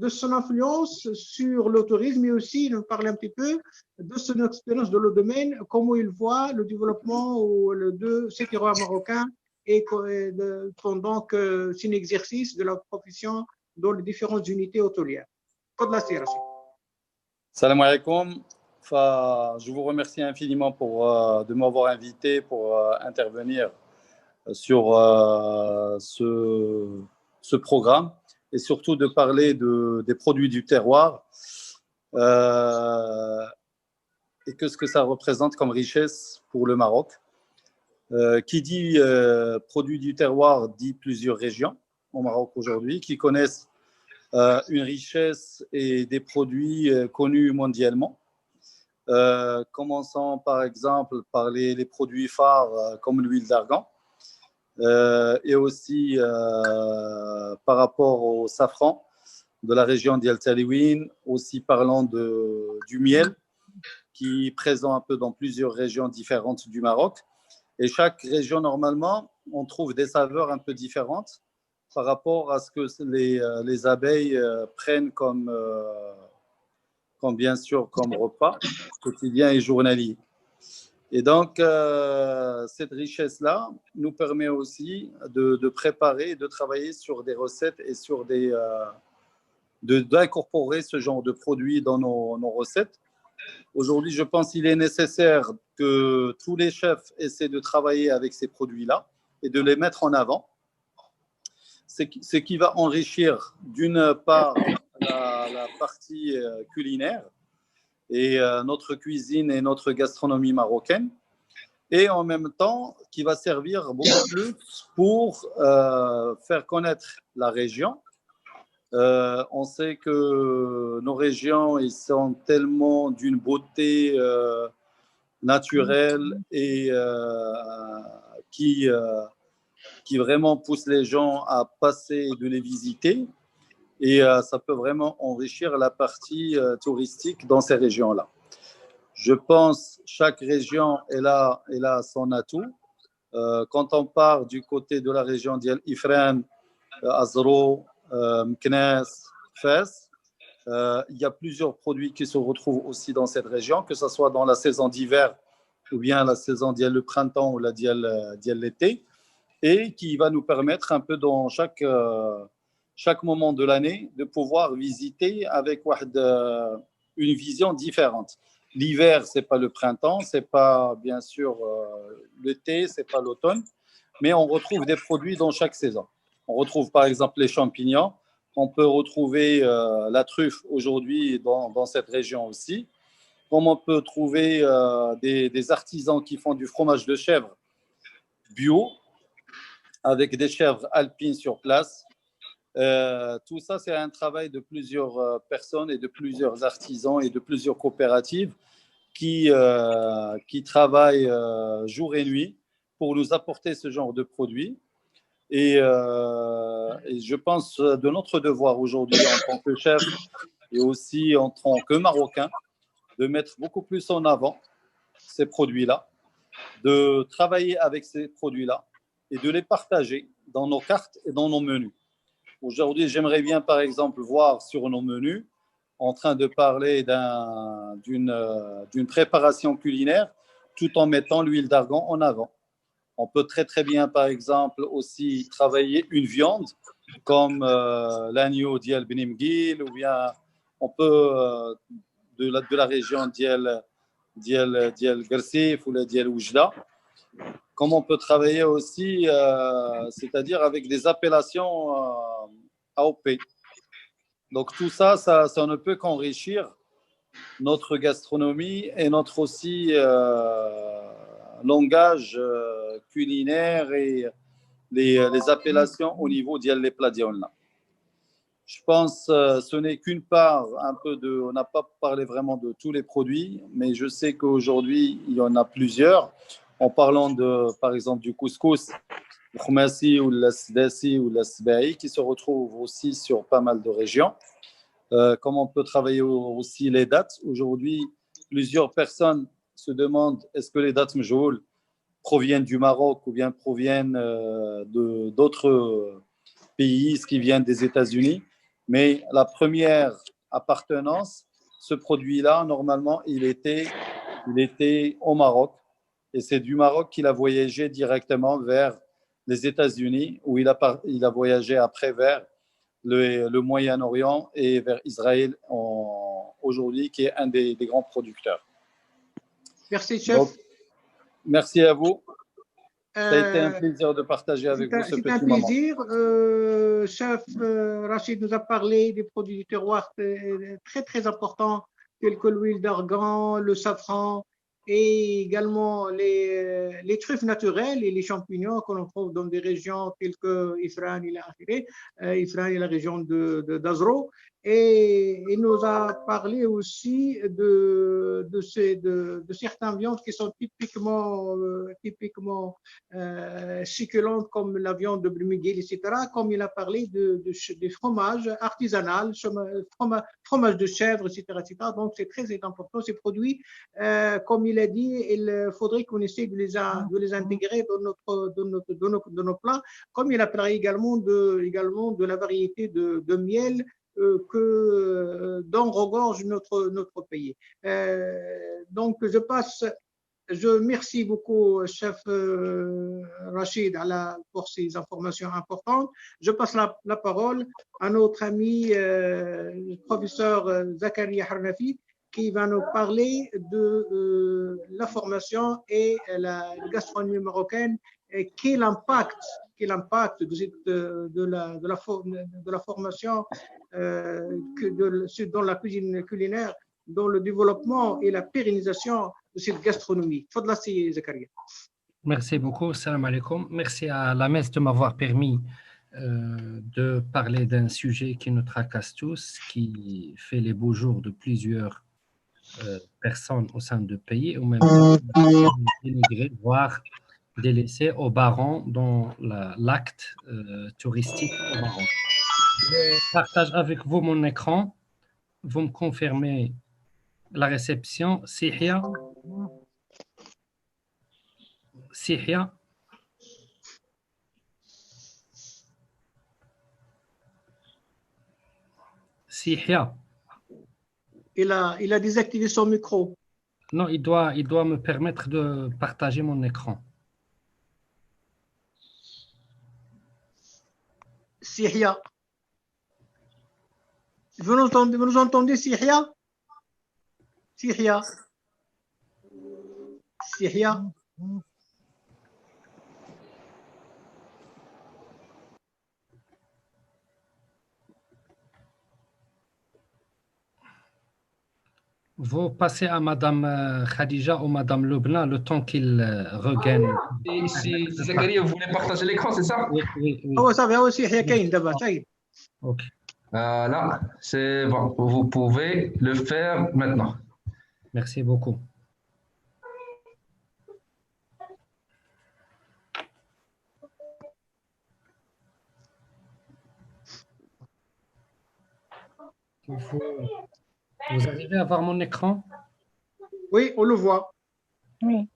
de son influence sur le tourisme, mais aussi nous parler un petit peu de son expérience dans le domaine, comment il voit le développement de ces terroirs marocains et pendant que c'est un exercice de la profession dans les différentes unités hôtelières. Salam alaikum. Je vous remercie infiniment de m'avoir invité pour intervenir sur ce programme et surtout de parler des produits du terroir et ce que ça représente comme richesse pour le Maroc. Qui dit produits du terroir dit plusieurs régions au Maroc aujourd'hui qui connaissent une richesse et des produits connus mondialement. Commençons par exemple par les produits phares comme l'huile d'argan et aussi par rapport au safran de la région d'El Taliwin, aussi parlant du miel qui est présent un peu dans plusieurs régions différentes du Maroc. Et chaque région, normalement, on trouve des saveurs un peu différentes par rapport à ce que les abeilles prennent comme bien sûr comme repas quotidien et journalier. Et donc, cette richesse-là nous permet aussi de préparer et de travailler sur des recettes et d'incorporer ce genre de produits dans nos recettes Aujourd'hui, je pense qu'il est nécessaire que tous les chefs essaient de travailler avec ces produits-là et de les mettre en avant. Ce qui va enrichir d'une part la partie culinaire et notre cuisine et notre gastronomie marocaine, et en même temps qui va servir beaucoup plus pour faire connaître la région. On sait que nos régions ils sont tellement d'une beauté naturelle et qui vraiment pousse les gens à passer et de les visiter. Et ça peut vraiment enrichir la partie touristique dans ces régions-là. Je pense que chaque région elle a son atout. Quand on part du côté de la région d'Ifrane, Azro, Meknès, Fès, il y a plusieurs produits qui se retrouvent aussi dans cette région, que ce soit dans la saison d'hiver ou bien la saison le printemps ou l'été, et qui va nous permettre un peu dans chaque moment de l'année de pouvoir visiter avec une vision différente. L'hiver, ce n'est pas le printemps, ce n'est pas bien sûr l'été, ce n'est pas l'automne, mais on retrouve des produits dans chaque saison. On retrouve par exemple les champignons, on peut retrouver la truffe aujourd'hui dans cette région aussi, comme on peut trouver des artisans qui font du fromage de chèvre bio, avec des chèvres alpines sur place. Tout ça, c'est un travail de plusieurs personnes et de plusieurs artisans et de plusieurs coopératives qui travaillent jour et nuit pour nous apporter ce genre de produits. Et je pense de notre devoir aujourd'hui en tant que chef et aussi en tant que Marocain de mettre beaucoup plus en avant ces produits-là, de travailler avec ces produits-là et de les partager dans nos cartes et dans nos menus. Aujourd'hui, j'aimerais bien, par exemple, voir sur nos menus, en train de parler d'une préparation culinaire, tout en mettant l'huile d'argan en avant. On peut très, très bien, par exemple, aussi travailler une viande, comme l'agneau d'Yel Benimgil, ou bien on peut, de la région d'Yel Gersif ou d'Yel Oujda, comme on peut travailler aussi, c'est-à-dire avec des appellations AOP. Donc tout ça, ça ne peut qu'enrichir notre gastronomie et notre aussi langage culinaire et les appellations au niveau des plats d'Yolna. Je pense que ce n'est qu'une part un peu on n'a pas parlé vraiment de tous les produits, mais je sais qu'aujourd'hui, il y en a plusieurs. En parlant par exemple du couscous, le khmassi ou le sdassi ou le sbaï, qui se retrouvent aussi sur pas mal de régions. Comme on peut travailler aussi les dates. Aujourd'hui, plusieurs personnes se demandent est-ce que les dates mjoul proviennent du Maroc ou bien proviennent d'autres pays, ce qui vient des États-Unis. Mais la première appartenance, ce produit-là, normalement, il était au Maroc. Et c'est du Maroc qu'il a voyagé directement vers les États-Unis, où il a voyagé après vers le Moyen-Orient et vers Israël aujourd'hui, qui est un des grands producteurs. Merci, chef. Donc, merci à vous. Ça a été un plaisir de partager avec vous ce petit moment. C'est un plaisir. Chef Rachid nous a parlé des produits du terroir très, très importants, tels que l'huile d'argan, le safran, et également les truffes naturelles et les champignons que l'on trouve dans des régions telles que Ifrane et la région d'Azro. Et il nous a parlé aussi de certaines viandes qui sont typiquement succulentes, comme la viande de Brumigil, etc. Comme il a parlé des fromages artisanaux, fromage de chèvre, etc., etc. Donc, c'est très important, ces produits. Comme il a dit, il faudrait qu'on essaie de les intégrer dans nos plats. Comme il a parlé également de la variété de miel dont regorge notre pays. Donc, je remercie beaucoup chef Rachid pour ces informations importantes. Je passe la parole à notre ami le professeur Zakaria Harnafi, qui va nous parler de la formation et la gastronomie marocaine et quel impact de la formation dans la cuisine culinaire, dans le développement et la pérennisation de cette gastronomie. Fadla si Zakaria. Merci beaucoup, salam alaikum. Merci à la messe de m'avoir permis de parler d'un sujet qui nous tracasse tous, qui fait les beaux jours de plusieurs personnes au sein du pays, ou même dénigrés, voire délaissés au Baron dans l'acte touristique au Maroc. Je partage avec vous mon écran. Vous me confirmez la réception. Sihia. Sihia. Sihia. Il a désactivé son micro. Non, il doit me permettre de partager mon écran. Sihia. Vous nous entendez, Sihia? Sihia. Sihia. Vous passez à Madame Khadija ou Madame Lubna le temps qu'il regagne. Si Zakaria voulait partager l'écran, c'est ça? Oui. Oh, ça va aussi, d'abord. Ok. Voilà, c'est bon. Vous pouvez le faire maintenant. Merci beaucoup. Vous arrivez à voir mon écran? Oui, on le voit. Oui.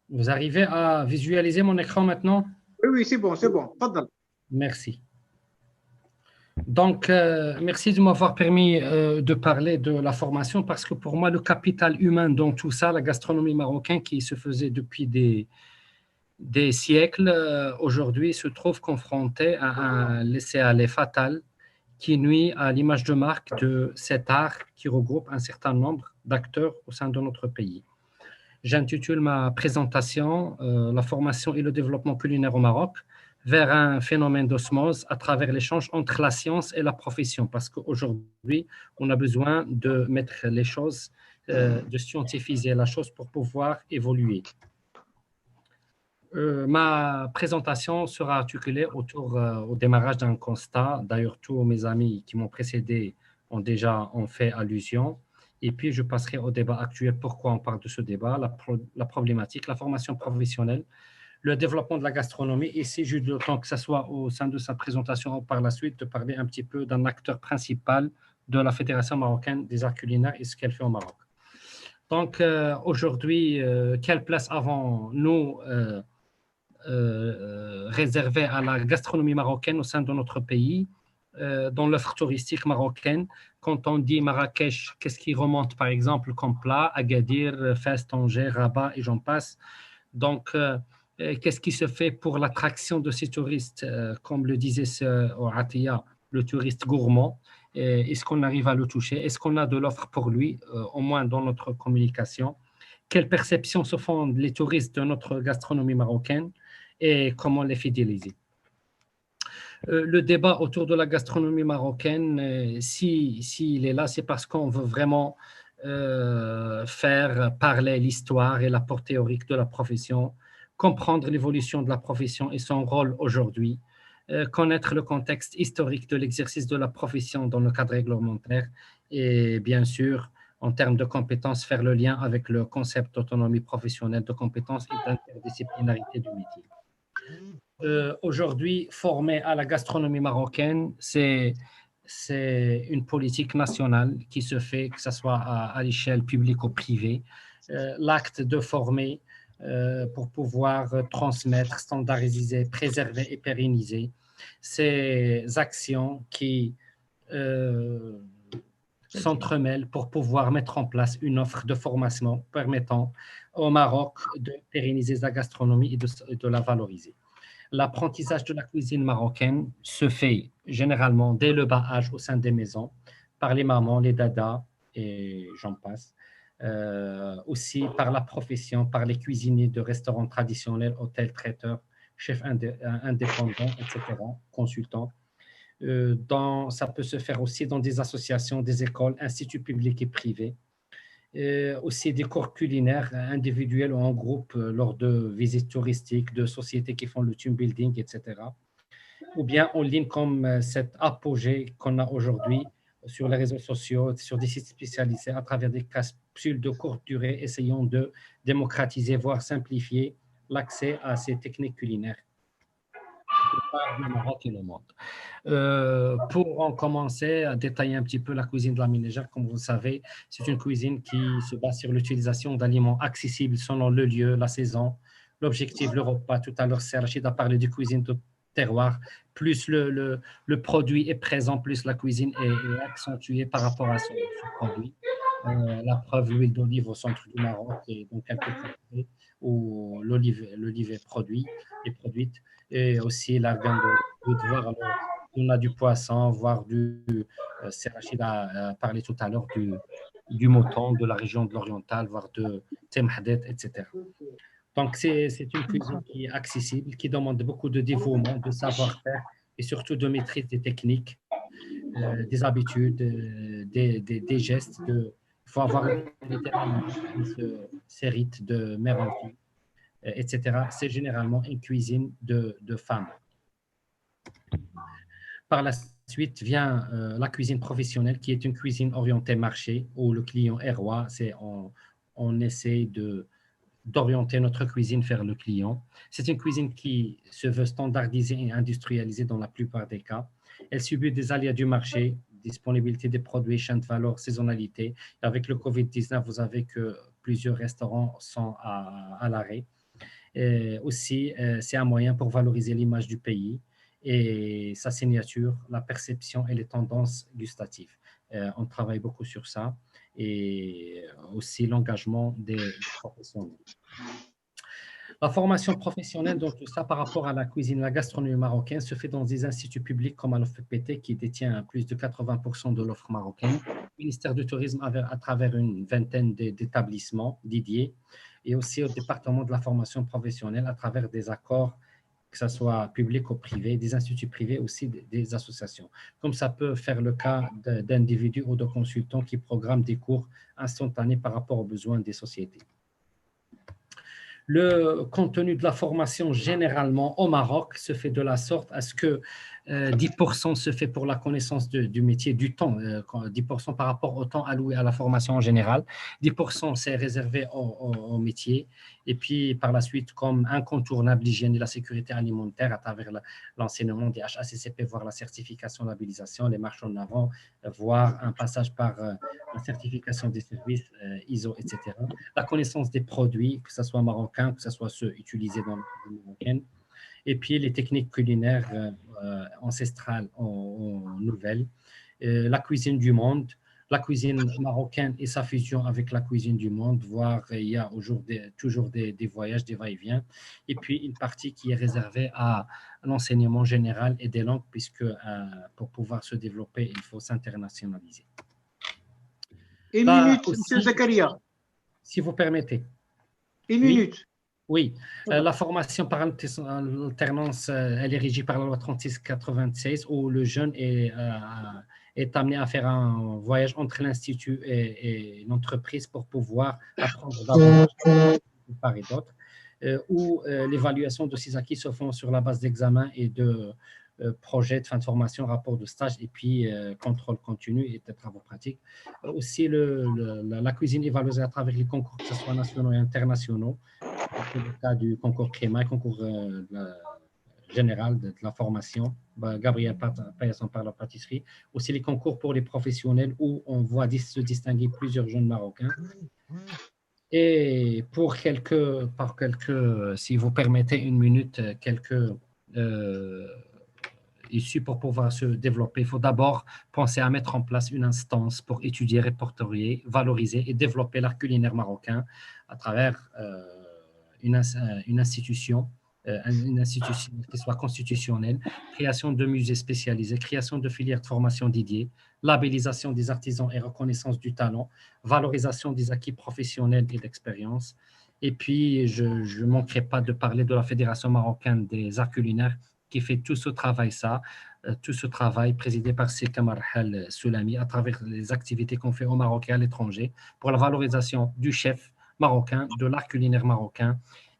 Vous arrivez à visualiser mon écran maintenant? Oui, c'est bon. Fadal. Merci. Donc, merci de m'avoir permis de parler de la formation parce que pour moi, le capital humain dans tout ça, la gastronomie marocaine qui se faisait depuis des siècles, aujourd'hui se trouve confrontée à un laisser-aller fatal qui nuit à l'image de marque de cet art qui regroupe un certain nombre d'acteurs au sein de notre pays. J'intitule ma présentation La formation et le développement culinaire au Maroc vers un phénomène d'osmose à travers l'échange entre la science et la profession, parce qu'aujourd'hui, on a besoin de mettre les choses, de scientifiser la chose pour pouvoir évoluer. Ma présentation sera articulée autour au démarrage d'un constat. D'ailleurs, tous mes amis qui m'ont précédé ont fait allusion. Et puis, je passerai au débat actuel. Pourquoi on parle de ce débat? La problématique, la formation professionnelle, le développement de la gastronomie. Ici, j'ai eu le temps que ce soit au sein de sa présentation ou par la suite de parler un petit peu d'un acteur principal de la Fédération marocaine des arts culinaires et ce qu'elle fait au Maroc. Donc, aujourd'hui, quelle place avons-nous réservée à la gastronomie marocaine au sein de notre pays, dans l'offre touristique marocaine? Quand on dit Marrakech, qu'est-ce qui remonte par exemple comme plat? Agadir, Fès, Tanger, Rabat et j'en passe. Donc, qu'est-ce qui se fait pour l'attraction de ces touristes? Comme le disait Atiya, le touriste gourmand, est-ce qu'on arrive à le toucher? Est-ce qu'on a de l'offre pour lui, au moins dans notre communication? Quelles perceptions se font les touristes de notre gastronomie marocaine et comment les fidéliser? Le débat autour de la gastronomie marocaine, s'il est là, c'est parce qu'on veut vraiment faire parler l'histoire et l'apport théorique de la profession, comprendre l'évolution de la profession et son rôle aujourd'hui, connaître le contexte historique de l'exercice de la profession dans le cadre réglementaire et bien sûr, en termes de compétences, faire le lien avec le concept d'autonomie professionnelle, de compétences et d'interdisciplinarité du métier. Aujourd'hui, former à la gastronomie marocaine, c'est une politique nationale qui se fait, que ce soit à l'échelle publique ou privée. L'acte de former pour pouvoir transmettre, standardiser, préserver et pérenniser ces actions qui s'entremêlent pour pouvoir mettre en place une offre de formation permettant au Maroc de pérenniser la gastronomie et de la valoriser. L'apprentissage de la cuisine marocaine se fait généralement dès le bas âge au sein des maisons, par les mamans, les dadas, et j'en passe. Aussi par la profession, par les cuisiniers de restaurants traditionnels, hôtels, traiteurs, chefs indépendants, etc., consultants. Ça peut se faire aussi dans des associations, des écoles, instituts publics et privés. Aussi des cours culinaires individuels ou en groupe lors de visites touristiques, de sociétés qui font le team building, etc. Ou bien en ligne comme cet apogée qu'on a aujourd'hui sur les réseaux sociaux, sur des sites spécialisés à travers des capsules de courte durée, essayant de démocratiser, voire simplifier l'accès à ces techniques culinaires par le Maroc et le monde. Pour en commencer à détailler un petit peu la cuisine de la ménagère, comme vous le savez, c'est une cuisine qui se base sur l'utilisation d'aliments accessibles selon le lieu, la saison, l'objectif, le repas. Tout à l'heure, Rachid a parlé de cuisine de terroir. Plus le produit est présent, plus la cuisine est accentuée par rapport à ce produit. La preuve, l'huile d'olive au centre du Maroc et dans quelques contrées où l'olive est produite. Et aussi l'argan de voir on a du poisson, voire Rachid a parlé tout à l'heure du mouton, de la région de l'oriental, voire de Temhadet, etc. Donc, c'est une cuisine qui est accessible, qui demande beaucoup de dévouement, de savoir-faire et surtout de maîtrise des techniques, des habitudes, des gestes. Il faut avoir littéralement ces rites de mère en fille, etc. C'est généralement une cuisine de femmes. Par la suite vient la cuisine professionnelle, qui est une cuisine orientée marché, où le client est roi. On essaie d'orienter notre cuisine vers le client. C'est une cuisine qui se veut standardisée et industrialisée dans la plupart des cas. Elle subit des aléas du marché, disponibilité des produits, chaîne de valeur, saisonnalité. Avec le Covid-19, vous savez que plusieurs restaurants sont à l'arrêt. Aussi, c'est un moyen pour valoriser l'image du pays et sa signature, la perception et les tendances gustatives. On travaille beaucoup sur ça et aussi l'engagement des professionnels. La formation professionnelle, donc tout ça par rapport à la cuisine, la gastronomie marocaine, se fait dans des instituts publics comme à l'OFPT qui détient plus de 80% de l'offre marocaine, le ministère du Tourisme à travers une vingtaine d'établissements dédiés et aussi au département de la formation professionnelle à travers des accords, que ce soit public ou privé, des instituts privés aussi des associations. Comme ça peut faire le cas d'individus ou de consultants qui programment des cours instantanés par rapport aux besoins des sociétés. Le contenu de la formation généralement au Maroc se fait de la sorte à ce que 10% se fait pour la connaissance du métier, du temps, 10% par rapport au temps alloué à la formation en général, 10% c'est réservé au métier, et puis par la suite, comme incontournable, l'hygiène et la sécurité alimentaire à travers l'enseignement des HACCP, voire la certification, labellisation, les marches en avant, voire un passage par la certification des services ISO, etc. La connaissance des produits, que ce soit marocain, que ce soit ceux utilisés dans la cuisine marocaine, et puis les techniques culinaires ancestrales en nouvelles, la cuisine du monde, la cuisine marocaine et sa fusion avec la cuisine du monde, voire il y a toujours des voyages, des va-et-vient, et puis une partie qui est réservée à l'enseignement général et des langues, puisque pour pouvoir se développer, il faut s'internationaliser. Une minute, M. Zakaria. Si vous permettez. Une minute. Oui, la formation par alternance, elle est régie par la loi 3696 où le jeune est amené à faire un voyage entre l'institut et l'entreprise pour pouvoir apprendre davantage de part et d'autre, où l'évaluation de ses acquis se font sur la base d'examens et de projets de fin de formation, rapport de stage et puis contrôle continu et de travaux pratiques. Aussi, la cuisine est valorisée à travers les concours, que ce soit nationaux et internationaux. C'est le cas du concours CREMA, concours général de la formation, Gabriel Paillasson par la pâtisserie. Aussi les concours pour les professionnels où on voit se distinguer plusieurs jeunes Marocains. Et si vous permettez une minute, quelques issu pour pouvoir se développer. Il faut d'abord penser à mettre en place une instance pour étudier, répertorier, valoriser et développer l'art culinaire marocain à travers une institution qui soit constitutionnelle, création de musées spécialisés, création de filières de formation dédiées, labellisation des artisans et reconnaissance du talent, valorisation des acquis professionnels et d'expérience. Et puis, je ne manquerai pas de parler de la Fédération marocaine des arts culinaires qui fait tout ce travail présidé par Sika Marhal Soulami à travers les activités qu'on fait au Maroc et à l'étranger pour la valorisation du chef marocain, de l'art culinaire marocain.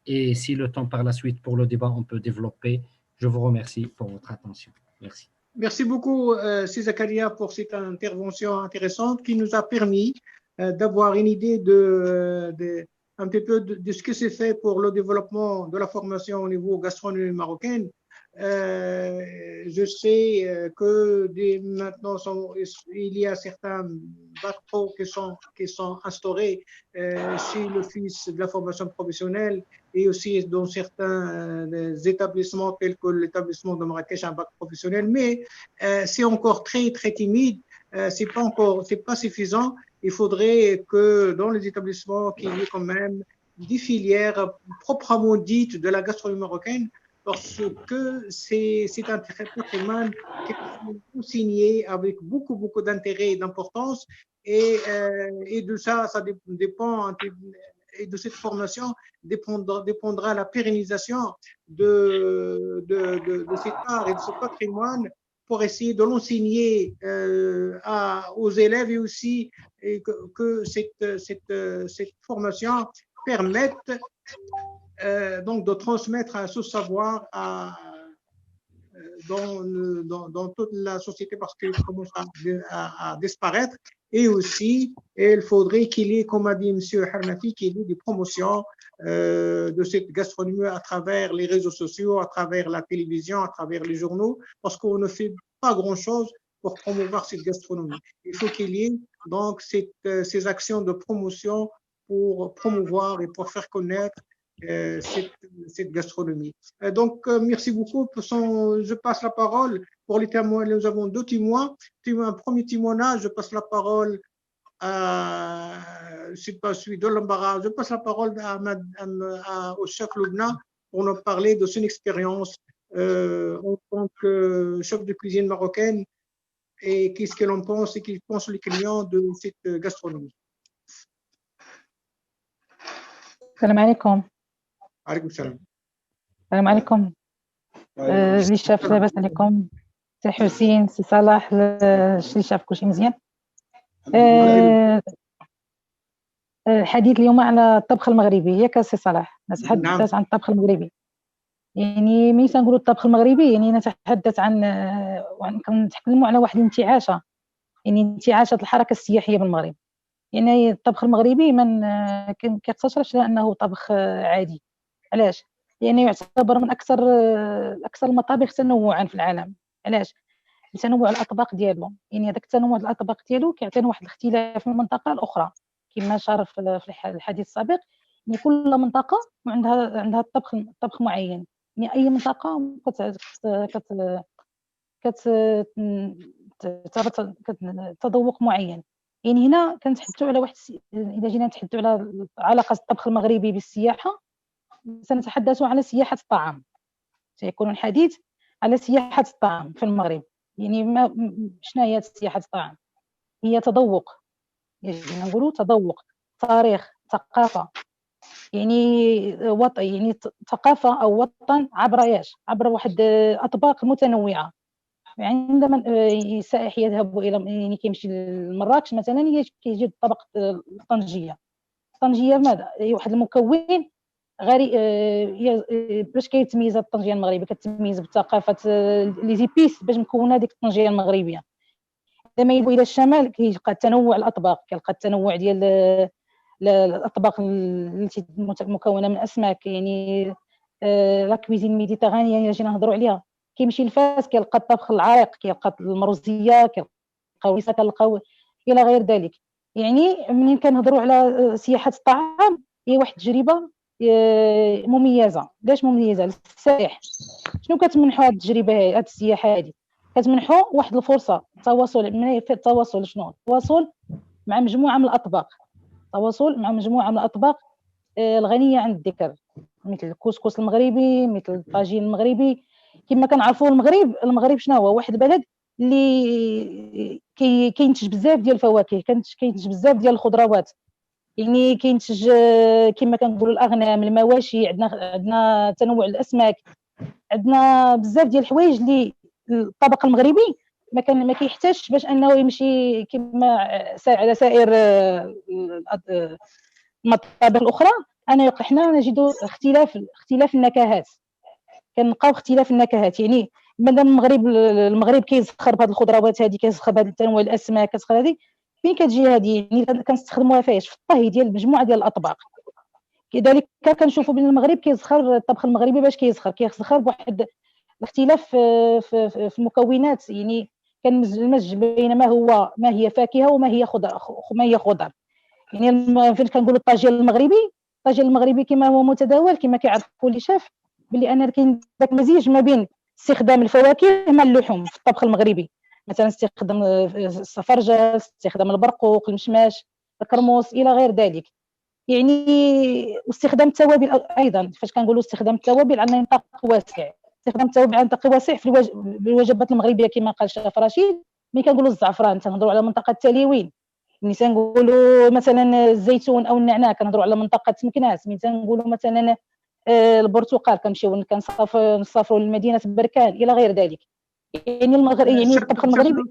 Et si le temps par la suite pour le débat, on peut développer. Je vous remercie pour votre attention. Merci. Merci beaucoup, Zakaria, pour cette intervention intéressante qui nous a permis d'avoir une idée un petit peu de ce que c'est fait pour le développement de la formation au niveau gastronomie marocaine. Je sais que maintenant il y a certains bacs pro qui sont instaurés chez l'Office de la formation professionnelle et aussi dans certains établissements tels que l'établissement de Marrakech, un bac professionnel, mais c'est encore très très timide. C'est pas suffisant. Il faudrait que dans les établissements qu'il y ait quand même des filières proprement dites de la gastronomie marocaine, parce que c'est un patrimoine qui est consigné avec beaucoup d'intérêt et d'importance, et de ça dépend, et de cette formation dépendra la pérennisation de cet art et de ce patrimoine pour essayer de l'enseigner aux élèves et aussi que cette formation permette donc de transmettre ce savoir dans toute la société parce qu'il commence à disparaître. Et aussi, il faudrait qu'il y ait, comme a dit M. Harnafi, qu'il y ait des promotions de cette gastronomie à travers les réseaux sociaux, à travers la télévision, à travers les journaux, parce qu'on ne fait pas grand-chose pour promouvoir cette gastronomie. Il faut qu'il y ait donc ces actions de promotion pour promouvoir et pour faire connaître cette gastronomie. Donc, merci beaucoup. Je passe la parole pour les témoins. Nous avons deux témoins. Un premier témoignage, je passe la parole c'est pas celui de l'embarras. Je passe la parole au chef Loubna pour nous parler de son expérience en tant que chef de cuisine marocaine et qu'est-ce que l'on pense et qu'ils pensent les clients de cette gastronomie. Salam alaikum. عليكم السلام. السلام عليكم. اللي شاف لاباس عليكم سي حسين سي صلاح اللي شاف كلشي مزيان. الحديث اليوم على الطبخ المغربي ياك سي صلاح نتحدث عن الطبخ المغربي. يعني ملي تنقولوا الطبخ المغربي يعني نتحدث عن كنتكلموا على واحد الانتعاشه، يعني انتعاشه الحركه السياحيه بالمغرب. يعني الطبخ المغربي من كيقتصرش على انه طبخ عادي. علاش؟ لأنه يعتبر من أكثر المطابخ تنوعاً في العالم. علاش؟ لتنوع الأطباق ديالو، يعني هذاك التنوع الأطباق ديالو كيعطينا واحد الاختلاف من المنطقة الأخرى، كما شار في الحديث السابق. يعني كل منطقة عندها طبخ معين، يعني أي منطقة تذوق معين. يعني هنا كنتحدثوا على إذا جينا نتحدثوا على علاقة الطبخ المغربي بالسياحة، سنتحدث على سياحة الطعام. سيكون الحديث على سياحة الطعام في المغرب. يعني شنو هي سياحة الطعام؟ هي تذوق، يعني نقولوا تذوق، تاريخ، ثقافة، يعني ثقافة أو وطن عبر واحد أطباق متنوعة. يعني عندما السائح يذهب يعني كيمشي لمراكش مثلا كيجد طبق الطنجية. الطنجية ماذا؟ هي واحد المكون باش كيتميز الطنجيه المغربيه، كتميز بالثقافه لي زيبيس باش مكونه هذيك الطنجيه المغربيه. لما يذهب الى الشمال كيلقى تنوع الاطباق، كيلقى التنوع ديال الاطباق التي مكونه من اسماك، يعني لا كويزين ميديتيرانيه اللي جينا نهضروا عليها. كيمشي لفاس كيلقى الطبخ العريق، كيلقى المروزيه، كيلقى الويسه، كيلقى الى غير ذلك. يعني منين كنهضروا على سياحه الطعام هي واحد التجربه مميزه. علاش مميزه؟ للسائح. شنو كتمنحوا هذه التجربه، هذه السياحه هذه؟ كتمنحوا واحد الفرصه تواصل. من في التواصل شنو؟ التواصل مع مجموعه من الاطباق، تواصل مع مجموعه من الاطباق الغنيه عن الذكر، مثل الكسكس المغربي، مثل الطاجين المغربي. كما كنعرفوا المغرب شنو هو؟ واحد البلد اللي كينتج بزاف ديال الفواكه، كينتج بزاف ديال الخضروات، يعني كينتج كما كنقولوا الاغنام، المواشي، عندنا تنوع الاسماك، عندنا بزاف ديال الحوايج اللي الطبق المغربي ما كيحتاجش باش انه يمشي كما على سائر المطابخ الاخرى. حنا نجد اختلاف النكهات، كنلقاو اختلاف النكهات. يعني مادام المغرب كيزخر بهذه الخضروات هذه، كيزخر بهذه التنوع الاسماك، كتزخر هذه، فين كتجي هذه؟ يعني كنستخدموها فاش؟ في الطهي ديال مجموعه ديال الاطباق. كذلك كنشوفوا بان المغرب كيزخر الطبخ المغربي باش كيزخر بواحد الاختلاف في المكونات. يعني كنمزج بين ما هي فاكهه وما هي خضر. يعني فين كنقولوا الطاجين المغربي كما هو متداول، كما كيعرفوا لي شاف باللي انا كاين داك المزيج ما بين استخدام الفواكه مع اللحوم في الطبخ المغربي، مثلا استخدام الصفرجه، استخدام البرقوق، المشماش، الكرموس الى غير ذلك. يعني واستخدام التوابل ايضا. فاش كنقولوا استخدام التوابل عندنا نطاق واسع، استخدام التوابل عندنا نطاق واسع في الوجبات المغربيه كما قال الشيف رشيد. ملي كنقولوا الزعفران تنهضروا على منطقه التليوين، ملي تنقولوا مثلا الزيتون او النعناع كنهضروا على منطقه مكناس، ملي تنقولوا مثلا البرتقال كنمشيو كنسافروا لمدينه بركان الى غير ذلك. يعني المغرب، يعني الطبخ المغربي.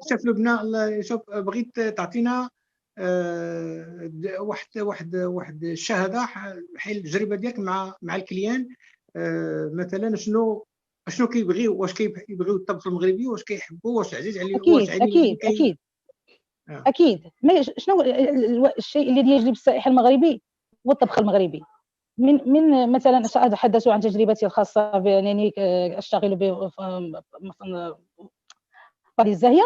شيف لبنى، شوف بغيت تعطينا واحد الشهاده حول التجربه ديالك مع الكليان. مثلا شنو كيبغيو، واش كيبغيو الطبخ المغربي، واش كيحبوا، واش عزيز عليهم، واش اكيد. شنو الشيء الذي يجلب السائح المغربي هو الطبخ المغربي. من مثلا اتحدث عن تجربتي الخاصه بانني اشتغل في الزاهيه.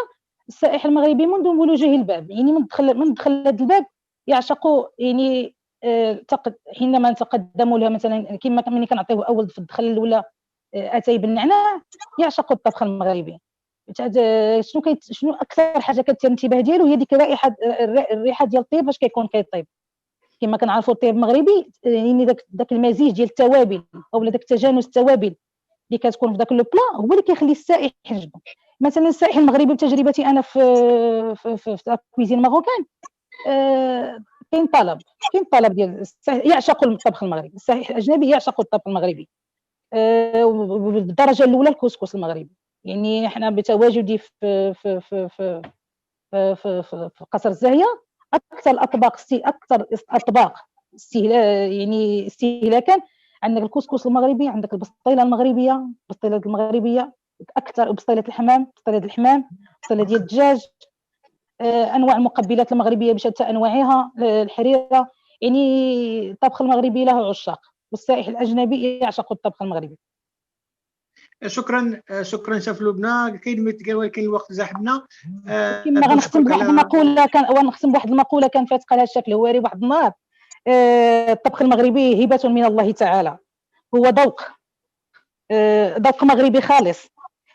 السائح المغربي منذ ولوجه الباب، يعني من دخل هذا الباب يعشق، يعني حينما نتقدم له مثلا كما ملي كنعطيوه اول في الدخل الاولى اتاي بالنعناع، يعشق الطبخ المغربي. شنو اكثر حاجه كتثير الانتباه ديالو؟ هي ديك الريحه ديال الطيب فاش كيكون كيطيب. كما كنعرفوا الطيب المغربي، يعني داك المزيج ديال التوابل او داك تجانس التوابل اللي كتكون في داك لو بلا هو اللي كيخلي السائح يعجبو. مثلا السائح المغربي بتجربتي انا في الكويزين ماروكان، كاين طلب ديال السائح يعشق الطبخ المغربي. السائح الاجنبي يعشق الطبخ المغربي بالدرجه الاولى الكسكس المغربي. يعني حنا بتواجدي في في في في في, في, في, في قصر الزاهيه، اكثر اطباق يعني استهلاكا عندك الكسكس المغربي، عندك البسطيله المغربيه، اكثر بسطيله الحمام، بسطيله ديال الدجاج، انواع المقبلات المغربيه بشتى انواعها، الحريره. يعني الطبخ المغربي له عشاق، والسائح الاجنبي يعشق الطبخ المغربي. شكرا شيف لبنى. كاين ولكن الوقت زاحمنا. كما غنختم بواحد المقوله كان فات قالها الشيف الهواري واحد النهار: الطبخ المغربي هبه من الله تعالى، هو ذوق مغربي خالص،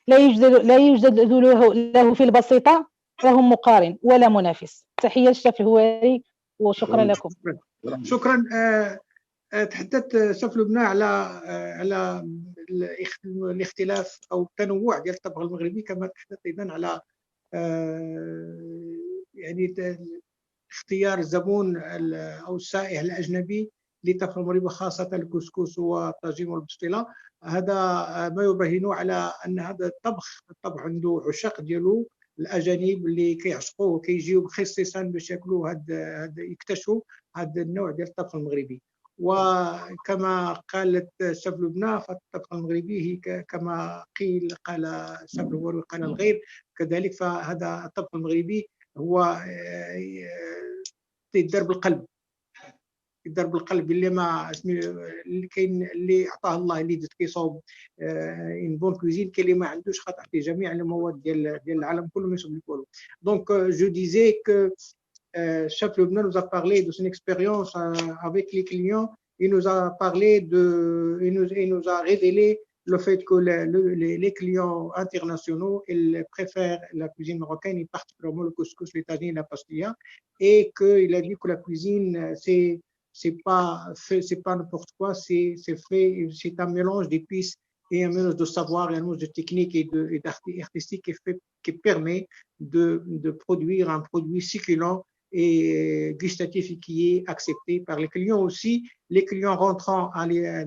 لا يوجد له في البسيطه فهم مقارن ولا منافس. تحيه للشيف الهواري وشكرا لكم. شكرا. تحدثت شيف لبنى على الاختلاف او التنوع ديال الطبخ المغربي، كما تحدثت ايضا على يعني اختيار الزبون او السائح الاجنبي للطبخ المغربي، خاصه الكسكس والطاجين والبسطيله. هذا ما يبرهن على ان هذا الطبخ عنده عشاق ديالو، الاجانب اللي كيعشقوه وكيجيو خصيصا باش ياكلوا يكتشفوا هذا النوع ديال الطبخ المغربي. وكما قالت الشيف لبنى، فالطبخ المغربي هي كما قال الشيف الهواري وقال الغير كذلك، فهذا الطبخ المغربي هو يدار بالقلب اللي ما اللي كاين اللي عطاه الله اللي كيصاوب ان بون كوزين، كاين اللي ما عندوش خاطر في جميع المواد ديال العالم كله ما يصوب لك والو. دونك جو ديزي que chef Lebnan nous a parlé de son expérience avec les clients il nous a parlé il nous a révélé le fait que les clients internationaux, ils préfèrent la cuisine marocaine, et particulièrement le couscous, les tagines, la pastilla, et qu'il a dit que la cuisine, c'est pas n'importe quoi, c'est un mélange d'épices et un mélange de savoir et un mélange de technique et d'artistique qui permet de produire un produit succulent et gustatif et qui est accepté par les clients aussi. Les clients rentrant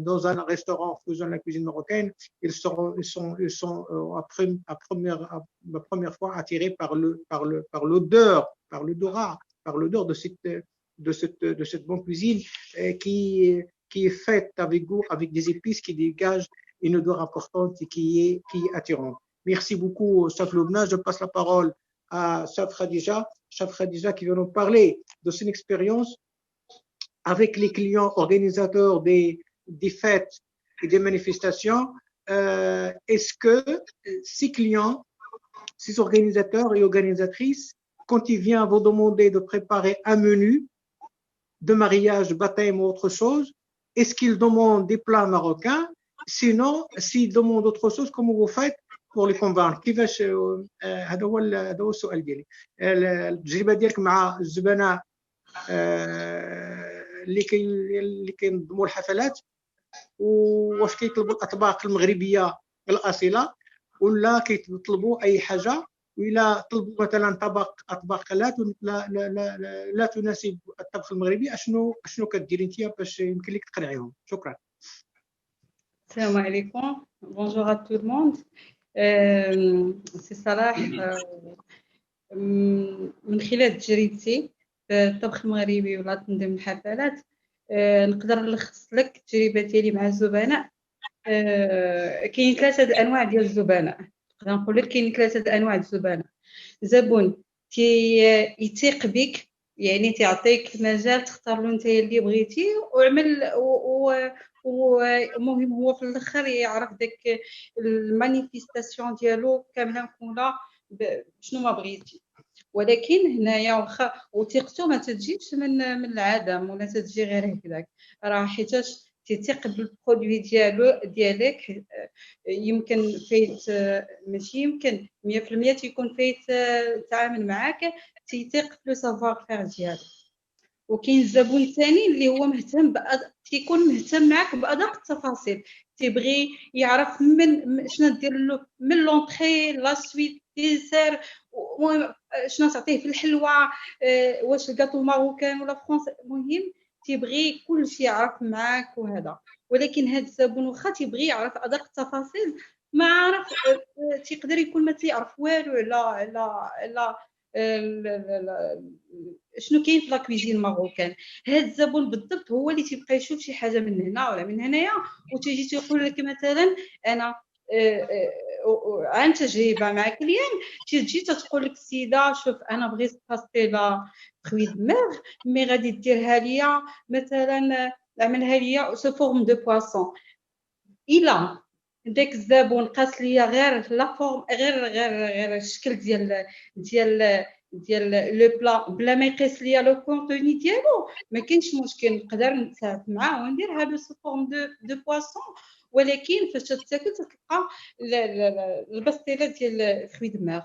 dans un restaurant faisant la cuisine marocaine, ils sont la première fois attirés par l'odeur de cette bonne cuisine qui est faite avec goût, avec des épices qui dégagent une odeur importante et qui est attirante. Merci beaucoup, Chef Loubna. Je passe la parole à Chef Khadija. Chef Khadija qui va nous parler de son expérience avec les clients organisateurs des fêtes et des manifestations. Est-ce que ces clients, ces organisateurs et organisatrices, quand ils viennent vous demander de préparer un menu de mariage, baptême ou autre chose, est-ce qu'ils demandent des plats marocains? Sinon, s'ils demandent autre chose, comment vous faites pour les convaincre؟ كيفاش هذا هو السؤال ديالي. التجربه ديالك مع الزبناء اللي كينظموا الحفلات، واش كيطلبوا الاطباق المغربيه الاصيله ولا كيطلبوا اي حاجه، وإلا طلبوا مثلا اطباق لا تناسب الطبخ المغربي، اشنو كديري انت باش يمكن لك تقنعيهم؟ شكرا. السلام عليكم. Bonjour à tout le monde. سي صلاح، من خلال تجربتي في الطبخ المغربي ولا تنظيم الحفلات نقدر نلخص لك التجربه ديالي مع الزبناء. كاين 3 انواع ديال الزبناء، نقدر نقول لك كاين 3 انواع د الزبناء. زبون يثيق بك، يعني تعطيك مجال تختار له انت اللي بغيتي وعمل، ومهم هو في الاخر يعرف داك المانيفيستاسيون ديالو كامله كامله شنو ما بغيتي. ولكن هنايا واخا وثيقته ما تجيش من العدم ولا تجي غير هكذاك، راه حيتاش تيثيق بالبرودوي ديالك يمكن فايت، ماشي يمكن 100% تيكون فايت تعامل معاك، تيثيق في لو سافوار فير ديالو. وكاين الزبون الثاني اللي هو مهتم تيكون مهتم معاك بادق التفاصيل، تيبغي يعرف من شنو دير له من لونطري لا سويت ديسير، شنو تعطيه في الحلوى، واش الكاطو ماروكان ولا فرنسي، المهم تيبغي كلشي يعرف معاك وهذا. ولكن هذا الزبون واخا تيبغي يعرف ادق التفاصيل ما عارف، تيقدر يكون ما تيعرف والو على شنو كاين في لا كويزين ماروكان. هذا الزبون بالضبط هو اللي تيبقى يشوف شي حاجه من هنا ولا من هنايا، وتيجي تيقول لك مثلا انا عن تجربه مع كليان، تجي تقول لك السيده شوف انا بغيت باستيلا فروي دو مير، مي غادي ديرها ليا مثلا اعملها ليا سو فورم دو بواسون. الا داك الزبون قاس ليا غير لا فورم، غير الشكل ديال لو بلا بلا ما يقيس ليا لو كونتوني ديالو، ما كاينش مشكل، نقدر نتعامل معاه ونديرها لو سو فورم دو بواسون. ولكن فاش تاكل تلقى الباستيلا ديال فروي دو مير.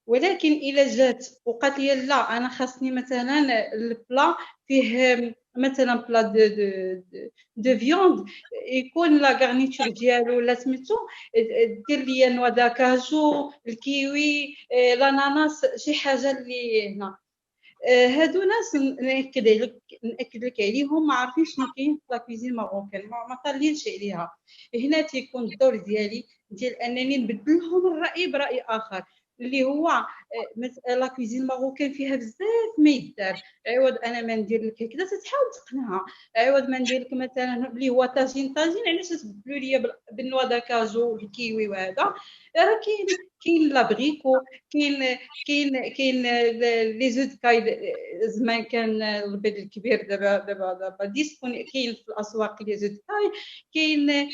ولكن الا جات وقالت لي لا انا خاصني مثلا البلا فيه مثلا بلا دو فيوند يكون لا غارنيتور ديالو ولا سميتو دير لي نوا داكاجو، الكيوي، الاناناس، شي حاجه اللي هنا. هادو ناس ناكد لك عليهم ما عارفين شنو كاين في لا كويزين ماروكان، ما طالينش عليها. هنا تيكون الدور ديالي ديال انني نبدل لهم الراي براي اخر، اللي هو لا كويزين ماروكان فيها بزاف ما يدار. عوض انا ما ندير لك هكذا تتحاول تقنعها، عوض ما ندير لك مثلا اللي هو طاجين علاش تبدلوا لي بالنوا داكاجو والكيوي وهذا. راه كاين لابريكو، كاين لي زودكاي، زمان كان البيض الكبير، دابا ديسبوني كاين في الاسواق لي زودكاي، كاين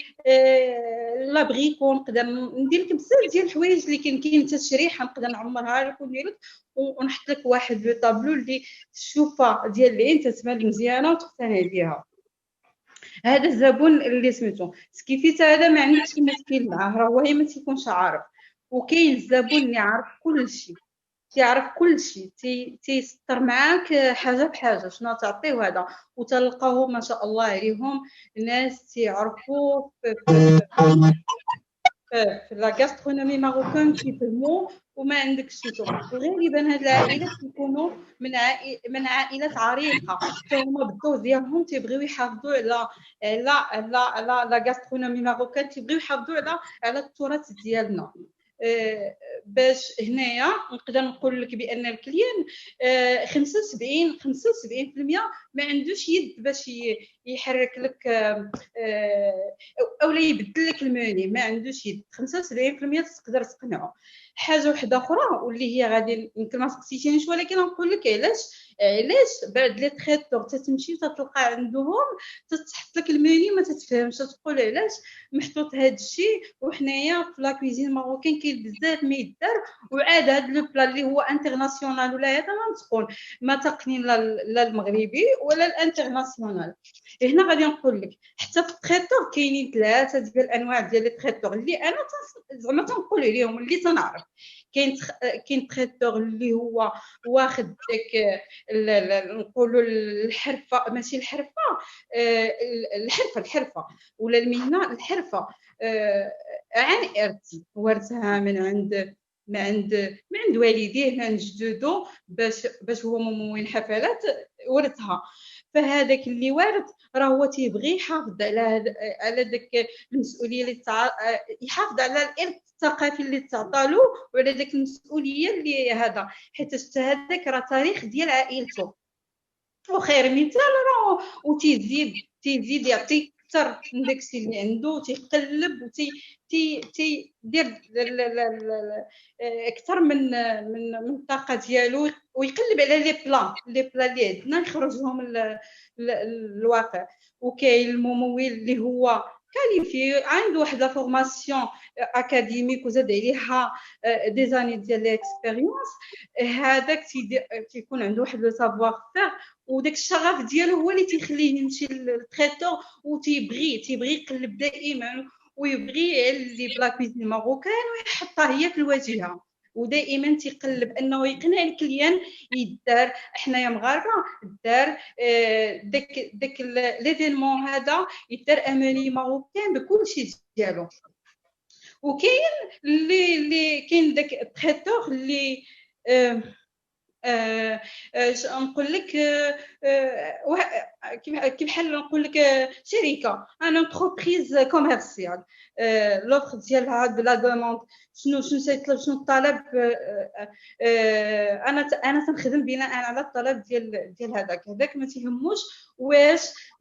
لابريكو. نقدر ندير لك بزاف ديال الحوايج اللي كاين تشريحه نقدر نعمرها لك وندير لك ونحط لك واحد لو طابلو اللي تشوفها ديال العين تتبان مزيانه وتقتنع بها. هذا الزبون اللي سميتو سكيفيت هذا ما عندكش مشكل معاه، راه هو ما تيكونش عارف. وكاين الزبون اللي عارف كل شيء، تيعرف كل شيء، تيسطر معاك حاجه بحاجه شنو تعطيه هذا. وتلقاو ما شاء الله عليهم ناس تيعرفوا في لا غاسترونومي ماروكان كيفهموا وما عندكش نتوما. وغالبا هاد العائلات كيكونوا من عائلات عريقه، فهما بالدور ديالهم تيبغيو يحافظوا على لا غاسترونومي ماروكان، تيبغيو يحافظوا على التراث ديالنا. باش هنايا نقدر نقول لك بان الكليان 75% ما عندوش يد باش يحرك لك اولا يبدل لك الموني، ما عندوش يد. 75% تقدر تقنعه. حاجه واحده اخرى واللي هي غادي يمكن ما سقسيتينيش، ولكن نقول لك علاش بعد لي تريتور تتمشي تتلقى عندهم تتحط لك الموني ما تتفهمش، تقول علاش محطوط هذا الشيء. وحنايا في لا كويزين ماروكان كاين بزاف ما يدار. وعاد هذا لو بلا اللي هو انترناسيونال ولا هذا ما تقول ما تقنين لا المغربي ولا الانترناسيونال. هنا غادي نقول لك حتى في التريتور كاينين 3 ديال الانواع ديال التريتور اللي انا زعما تنقول عليهم اللي تنعرف. كاين تريتور اللي هو واخد داك نقولوا الحرفه، ماشي الحرفه ولا المهنه، الحرفه عن ارث ورثها من عند والديه، من جدودو، باش هو ممول حفلات ورثها. فهذاك اللي وارث راه هو تيبغي يحافظ على داك المسؤوليه اللي يحافظ على الارث الثقافي اللي تعطالو، وعلى داك المسؤوليه اللي هذا، حيت هذاك راه تاريخ ديال عائلته. وخير مثال راه وتيزيد يعطي اكثر من داكشي اللي عنده، تيقلب تيدير اكثر من الطاقه ديالو، ويقلب على لي بلا اللي عندنا يخرجهم للواقع. وكاين الممول اللي هو كاليفي عنده واحد لا فورماسيون اكاديميك وزاد عليها دي زاني ديال ليكسبيريونس، هذاك تيكون عنده واحد لو سافوار فير، وداك الشغف ديالو هو اللي تيخليه يمشي للتريتور وتيبغي يقلب دائما، ويبغي اللي بلا كويزين ماروكان ويحطها هي في الواجهه، ودائما تيقلب انه يقنع الكليان يدار. حنايا مغاربه دار داك ليفينمون هذا يدار اماني ماروكان بكل شيء ديالو. وكاين اللي كاين داك التريتور اللي نقول لك كيف بحال نقول لك شركه ان انتربريز كوميرسيال، لوفر ديالها بلا دوموند شنو تيطلب، شنو الطلب. انا تنخدم بناء على الطلب ديال هذاك ما تيهموش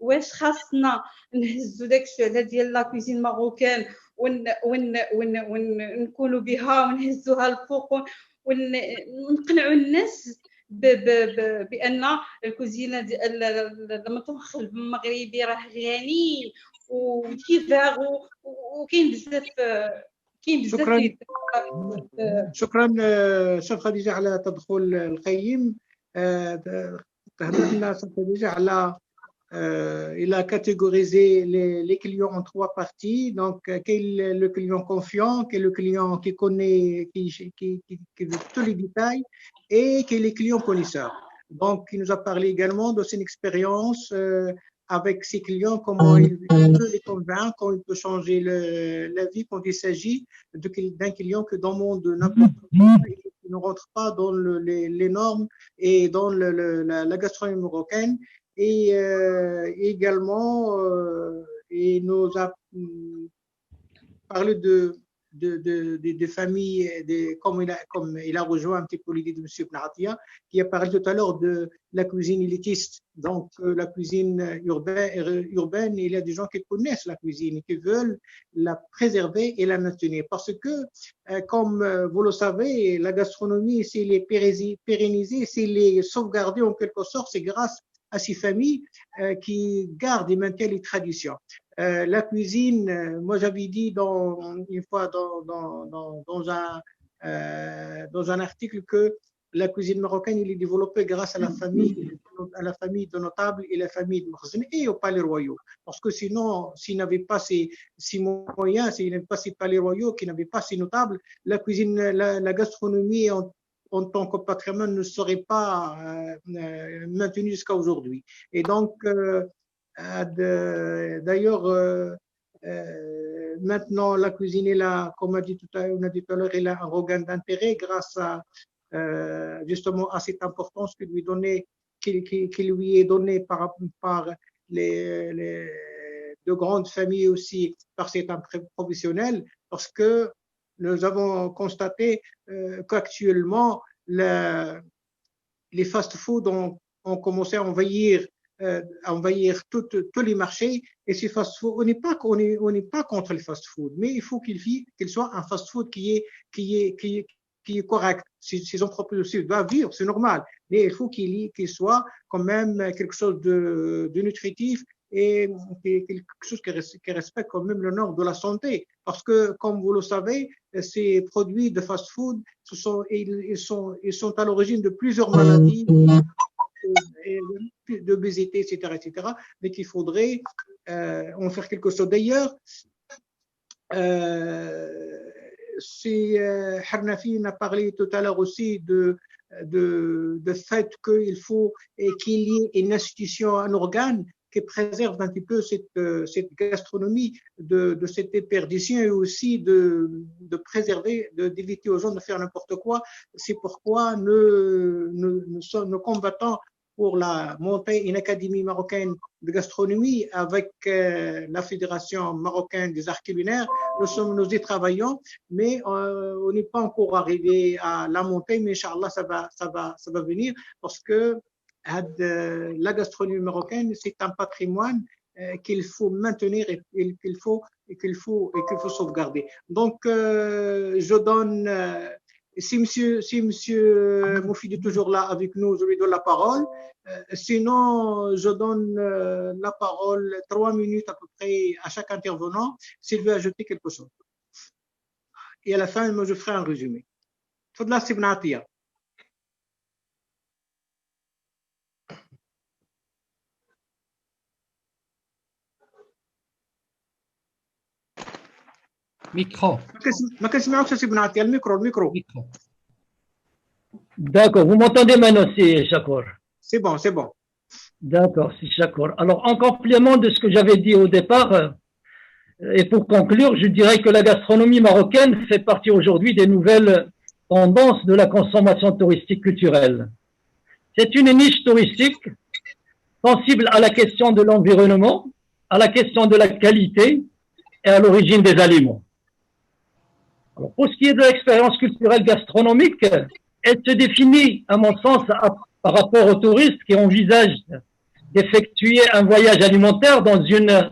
واش خاصنا نهزوا داكشي على ديال لا كويزين ماروكان ونكونوا بها ونهزوها الفوق ونقنعوا الناس بان الكوزينه المطبخ المغربي راه غني وكيفاه وكاين بزاف شكرا شيخ خديجه على التدخل القيم. تهضرنا شيخ خديجه على il a catégorisé les clients en 3 parties. Donc, quel est le client confiant, quel est le client qui connaît, qui veut tous les détails, et quel est le client connaisseur. Donc, il nous a parlé également de son expérience avec ses clients, comment il peut les convaincre, comment il peut changer la vie quand il s'agit d'un client que demande n'importe quoi, qui ne rentre pas dans les normes et dans la gastronomie marocaine. Et également, il nous a parlé de familles, comme il a rejoint un petit peu l'idée de M. Benatia, qui a parlé tout à l'heure de la cuisine élitiste. Donc, la cuisine urbaine, il y a des gens qui connaissent la cuisine et qui veulent la préserver et la maintenir. Parce que, comme vous le savez, la gastronomie, s'il est pérennisé, s'il est sauvegardé en quelque sorte, c'est grâce à ces familles qui gardent et maintiennent les traditions. La cuisine, moi j'avais dit une fois dans un article que la cuisine marocaine il est développée grâce à la famille de notables et la famille de Makhzen et aux palais royaux. Parce que sinon, s'il n'avait pas ces moyens, s'il n'avait pas ces palais royaux, qui n'avaient pas ces notables, la cuisine, la gastronomie en tant que patrimoine ne serait pas maintenue jusqu'à aujourd'hui. Et donc, d'ailleurs, maintenant, la cuisine est là, comme on a dit tout à l'heure, elle a un regain d'intérêt grâce à justement à cette importance qui lui est donnée par les de grandes familles aussi, par certains professionnels, parce que nous avons constaté qu'actuellement, les fast-foods ont commencé à envahir tous les marchés. Et ces fast-food, on n'est pas contre les fast-food, mais il faut qu'il soit un fast-food qui est correct. Ces entreprises aussi doivent vivre, c'est normal, mais il faut qu'il soit quand même quelque chose de nutritif et quelque chose qui respecte quand même le norme de la santé. Parce que, comme vous le savez, ces produits de fast-food, ils sont à l'origine de plusieurs maladies, d'obésité, etc., mais qu'il faudrait en faire quelque chose. D'ailleurs, Harnafi a parlé tout à l'heure aussi de fait qu'il faut qu'il y ait une institution, un organe qui préserve un petit peu cette gastronomie de cette déperdition et aussi de préserver, d'éviter aux gens de faire n'importe quoi. C'est pourquoi nous combattons pour la montée d'une académie marocaine de gastronomie avec la Fédération marocaine des arts culinaires. Nous y travaillons, mais on n'est pas encore arrivé à la montée, mais Inch'Allah, ça va venir parce que la gastronomie marocaine, c'est un patrimoine qu'il faut maintenir et qu'il faut sauvegarder. Donc, je donne, si monsieur Moufid est toujours là avec nous, je lui donne la parole. Sinon, je donne la parole 3 minutes à peu près à chaque intervenant s'il veut ajouter quelque chose. Et à la fin, moi, je ferai un résumé. Fadla Sibn Atia. Micro. Micro. D'accord, vous m'entendez maintenant, c'est Chakour? C'est bon. D'accord, c'est Chakour. Alors, en complément de ce que j'avais dit au départ, et pour conclure, je dirais que la gastronomie marocaine fait partie aujourd'hui des nouvelles tendances de la consommation touristique culturelle. C'est une niche touristique sensible à la question de l'environnement, à la question de la qualité et à l'origine des aliments. Alors, pour ce qui est de l'expérience culturelle gastronomique, elle se définit, à mon sens, par rapport aux touristes qui envisagent d'effectuer un voyage alimentaire dans une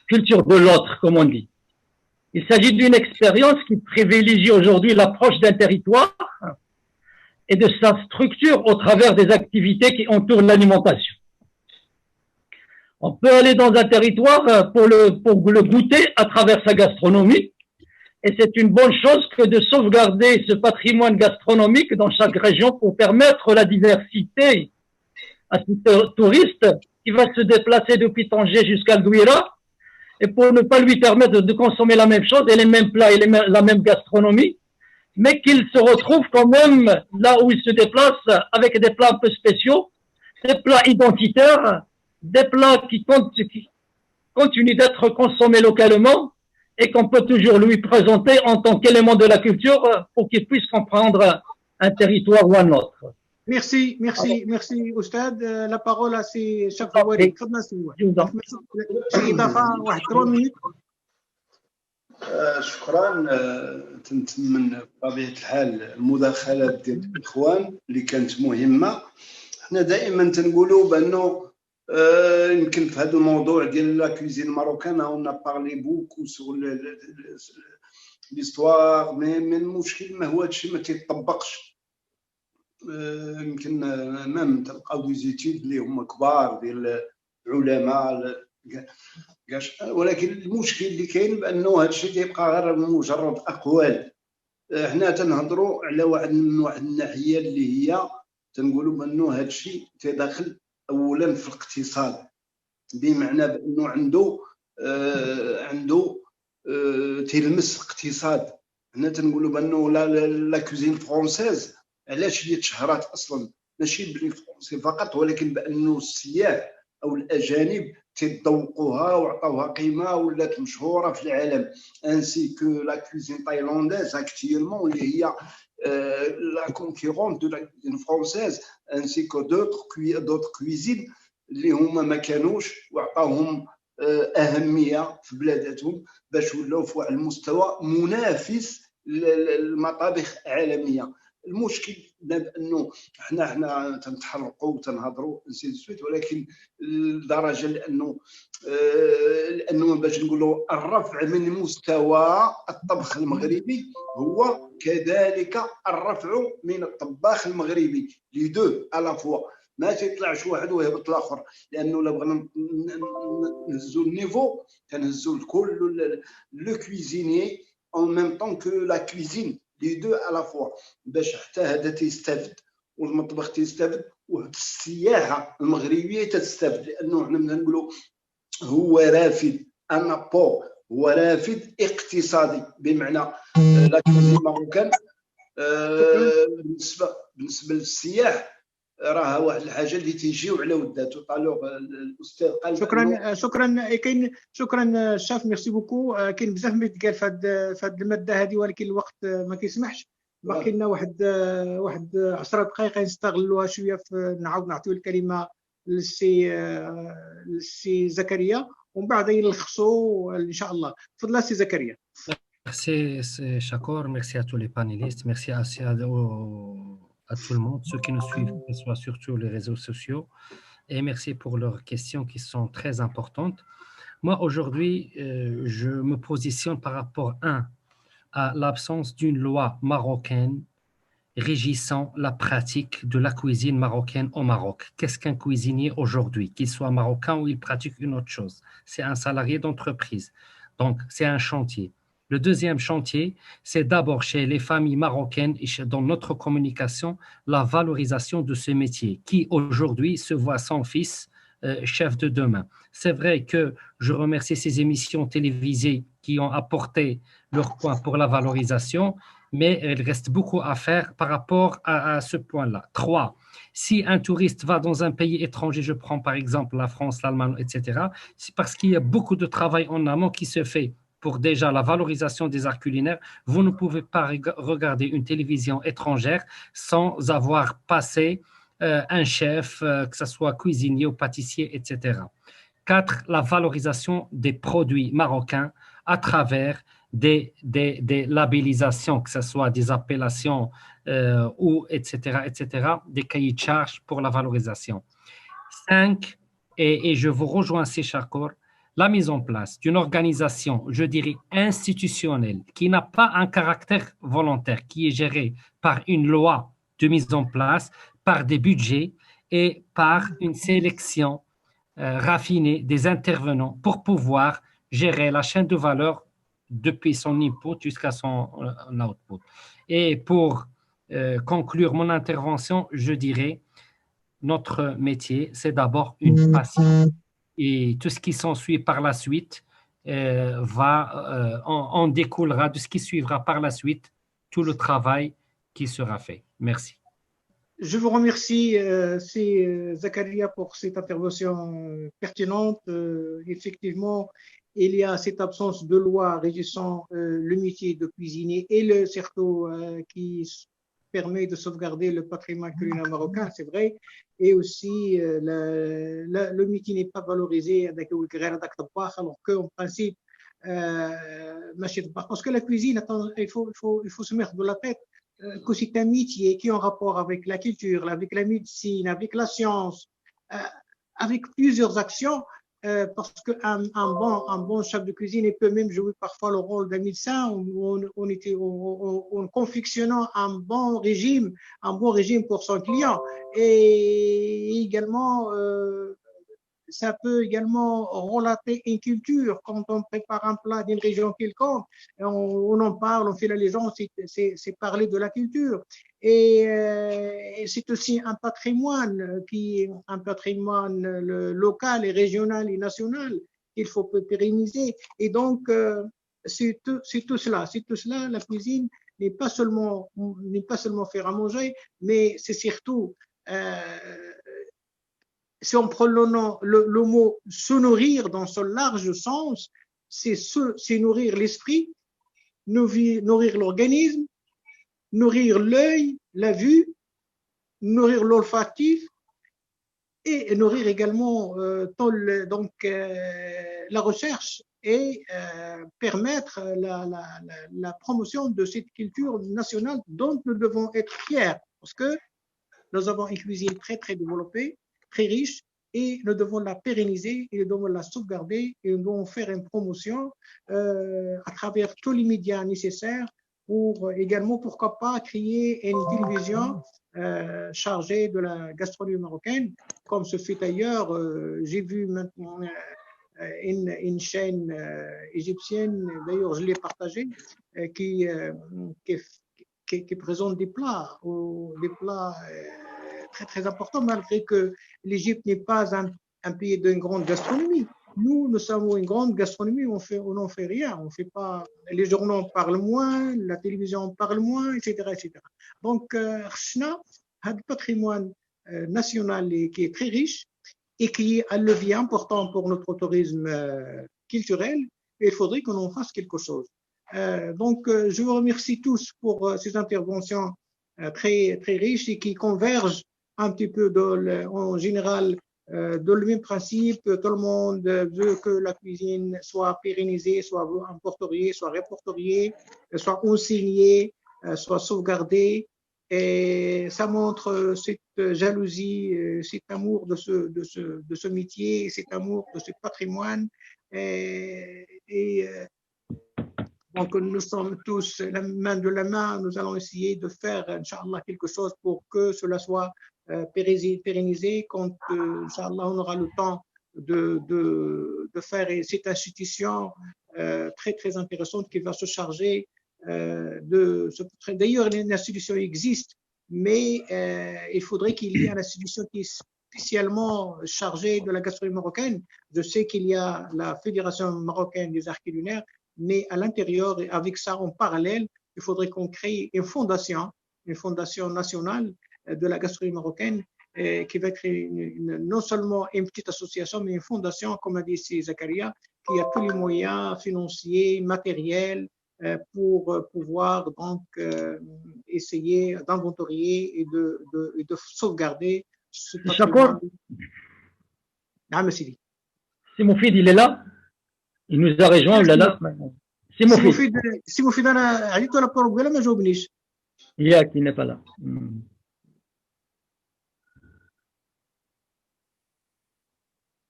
culture de l'autre, comme on dit. Il s'agit d'une expérience qui privilégie aujourd'hui l'approche d'un territoire et de sa structure au travers des activités qui entourent l'alimentation. On peut aller dans un territoire pour le goûter à travers sa gastronomie, et c'est une bonne chose que de sauvegarder ce patrimoine gastronomique dans chaque région pour permettre la diversité à ce touriste qui va se déplacer depuis Tanger jusqu'à Douira, et pour ne pas lui permettre de consommer la même chose et les mêmes plats et la même gastronomie, mais qu'il se retrouve quand même là où il se déplace avec des plats un peu spéciaux, des plats identitaires, des plats qui continuent d'être consommés localement et qu'on peut toujours lui présenter en tant qu'élément de la culture pour qu'il puisse comprendre un territoire ou un autre. Merci, Oustad. La parole à Cheikh Fawadi. شكرا. تنتمن بطبيعه الحال المداخلات ديال الاخوان اللي كانت مهمه. حنا دائما تنقولوا بانه يمكن في هذا الموضوع ديال لا كوزين ماروكان اون بارلي بوكو سور ليستوار مي المشكل ما هو هادشي ما تيطبقش. يمكن مام تلقاو دي زيتيد اللي هما كبار ديال العلماء ولكن المشكل اللي كاين بانه هادشي كيبقى غير مجرد اقوال حنا تنهضروا على واحد الناحيه اللي هي تنقولوا بانه هذا الشيء تدخل اولا في الاقتصاد، بمعنى بانه عنده تلمس الاقتصاد. حنا تنقولوا بانه لا كوزين فرونسيز علاش هي تشهرات اصلا ماشي بالفرنسي فقط، ولكن بانه السياح او الاجانب تذوقوها وعطاوها قيمه ولات مشهوره في العالم. انسي كو لا كوزين تايلانديز اكتيلمون اللي هي لا كونكورونت دو لا كوزين فرونسيز، انسي كو دوطر كويزين اللي هما ما كانوش وعطاوهم اهميه في بلاداتهم باش ولاو في واحد المستوى منافس للمطابخ عالميه. المشكل بانه حنا تنتحرقوا وتنهضروا نسيت سويت، ولكن لدرجه لانه باش نقولوا الرفع من مستوى الطبخ المغربي هو كذلك الرفع من الطباخ المغربي، لي دو على فوا، ما تيطلعش واحد ويهبط الاخر، لانه لو بغينا نهزوا النيفو تنهزوا الكل لو كويزيني اون ميم طون كو لا كويزين، لي دو على فوا، باش حتى هذا تيستافد والمطبخ تيستافد والسياحه المغربيه تستافد، لانه حنا نقولوا هو رافد انابور، هو رافد اقتصادي، بمعنى لا كوزين ماروكان بالنسبه للسياح راه واحد الحاجه اللي تيجيو على وداتو. طالوغ الاستاذ قال شكرا شاف، ميرسي بوكو. كاين بزاف ما يتقال في هذه الماده هذه، ولكن الوقت ما كيسمحش. باقي لنا واحد 10 دقائق نستغلوها شويه نعاود نعطيو الكلمه للسي زكريا ومن بعد نلخصوا ان شاء الله. تفضل سي زكريا. Merci Chakor, merci à tous les panélistes, merci à tout le monde, ceux qui nous suivent, que ce soit surtout les réseaux sociaux, et merci pour leurs questions qui sont très importantes. Moi, aujourd'hui, je me positionne par rapport, à l'absence d'une loi marocaine régissant la pratique de la cuisine marocaine au Maroc. Qu'est-ce qu'un cuisinier aujourd'hui, qu'il soit marocain ou il pratique une autre chose? C'est un salarié d'entreprise, donc c'est un chantier. Le deuxième chantier, c'est d'abord chez les familles marocaines et dans notre communication, la valorisation de ce métier qui aujourd'hui se voit son fils chef de demain. C'est vrai que je remercie ces émissions télévisées qui ont apporté leur point pour la valorisation, mais il reste beaucoup à faire par rapport à ce point-là. 3. Si un touriste va dans un pays étranger, je prends par exemple la France, l'Allemagne, etc., c'est parce qu'il y a beaucoup de travail en amont qui se fait pour déjà la valorisation des arts culinaires. Vous ne pouvez pas regarder une télévision étrangère sans avoir passé un chef, que ce soit cuisinier ou pâtissier, etc. 4. La valorisation des produits marocains à travers des labellisations, que ce soit des appellations ou etc., des cahiers de charges pour la valorisation. 5. Et je vous rejoins, c'est Chakor, la mise en place d'une organisation, je dirais, institutionnelle, qui n'a pas un caractère volontaire, qui est gérée par une loi de mise en place, par des budgets et par une sélection raffinée des intervenants pour pouvoir gérer la chaîne de valeur depuis son input jusqu'à son output. Et pour conclure mon intervention, je dirais, notre métier, c'est d'abord une passion. Et tout ce qui s'ensuit par la suite en découlera de ce qui suivra par la suite, tout le travail qui sera fait. Merci. Je vous remercie, c'est Zakaria, pour cette intervention pertinente. Effectivement, il y a cette absence de loi régissant le métier de cuisinier et surtout qui permet de sauvegarder le patrimoine culinaire marocain, c'est vrai, et aussi le métier n'est pas valorisé alors qu'en principe, parce que la cuisine, il faut se mettre de la tête que c'est un métier qui est en rapport avec la culture, avec la médecine, avec la science, avec plusieurs actions. Parce qu'un bon chef de cuisine peut même jouer parfois le rôle d'un médecin en confectionnant un bon régime pour son client. Et également, ça peut également relater une culture. Quand on prépare un plat d'une région quelconque, on en parle, on fait l'allégeance, c'est parler de la culture. Et c'est aussi un patrimoine local et régional et national qu'il faut pérenniser. Et donc, c'est tout cela. C'est tout cela, la cuisine n'est pas seulement faire à manger, mais c'est surtout, si on prend le mot se nourrir dans son large sens, c'est nourrir l'esprit, nourrir l'organisme, nourrir l'œil, la vue, nourrir l'olfactif et nourrir également la recherche et permettre la promotion de cette culture nationale dont nous devons être fiers parce que nous avons une cuisine très très développée, très riche et nous devons la pérenniser et nous devons la sauvegarder et nous devons faire une promotion à travers tous les médias nécessaires pour également, pourquoi pas, créer une télévision chargée de la gastronomie marocaine, comme ce fait ailleurs. J'ai vu maintenant une chaîne égyptienne, d'ailleurs je l'ai partagée, qui présente des plats très très importants, malgré que l'Égypte n'est pas un pays d'une grande gastronomie. Nous sommes une grande gastronomie, on n'en fait rien, on fait pas, les journaux parlent moins, la télévision parle moins, etc. etc. Donc, Khshna a un patrimoine national qui est très riche et qui est un levier important pour notre tourisme culturel, et il faudrait qu'on en fasse quelque chose. Donc, je vous remercie tous pour ces interventions très, très riches et qui convergent un petit peu en général de le même principe. Tout le monde veut que la cuisine soit pérennisée, soit importoriée, soit répertoriée, soit enseignée, soit sauvegardée. Et ça montre cette jalousie, cet amour de ce métier, cet amour de ce patrimoine. Donc, nous sommes tous la main de la main. Nous allons essayer de faire, Inch'Allah, quelque chose pour que cela soit pérennisé quand, Inch'Allah, on aura le temps de faire cette institution très, très intéressante qui va se charger de ce. D'ailleurs, l'institution existe, mais il faudrait qu'il y ait une institution qui est spécialement chargée de la gastronomie marocaine. Je sais qu'il y a la Fédération marocaine des arts culinaires, mais à l'intérieur, et avec ça en parallèle, il faudrait qu'on crée une fondation nationale de la gastronomie marocaine qui va créer non seulement une petite association, mais une fondation, comme a dit Zakaria, qui a tous les moyens financiers, matériels pour pouvoir donc essayer d'inventorier et de sauvegarder ce patrimoine. Merci. C'est Moufid, il est là? Il nous a rejoint là. C'est Moufid. Si Moufid, أنا عيطت له بروبلم ما جاوبنيش. ياك il n'est pas là.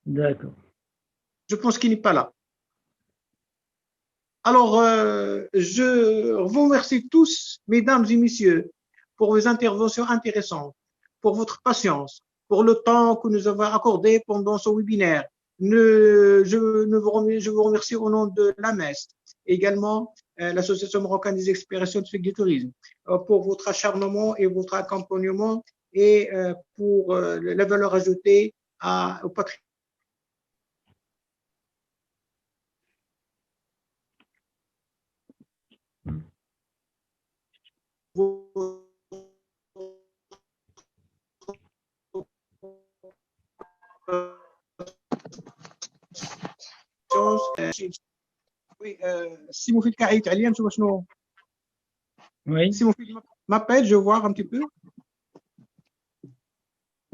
D'accord. Je pense qu'il n'est pas là. Alors, je vous remercie tous, mesdames et messieurs, pour vos interventions intéressantes, pour votre patience, pour le temps que nous avons accordé pendant ce webinaire. Je vous remercie au nom de l'AMES, également l'Association marocaine des experts scientifiques du tourisme, pour votre acharnement et votre accompagnement et pour la valeur ajoutée au patrimoine. Oui, si Moufid Kaït Alien, je vois sinon. Oui. Si Moufid m'appelle, je vais voir un petit peu. Je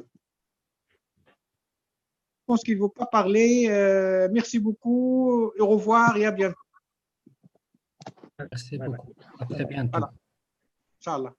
pense qu'il ne veut pas parler. Merci beaucoup. Au revoir et à bientôt. Merci beaucoup. À très bientôt. Voilà. Inch'Allah.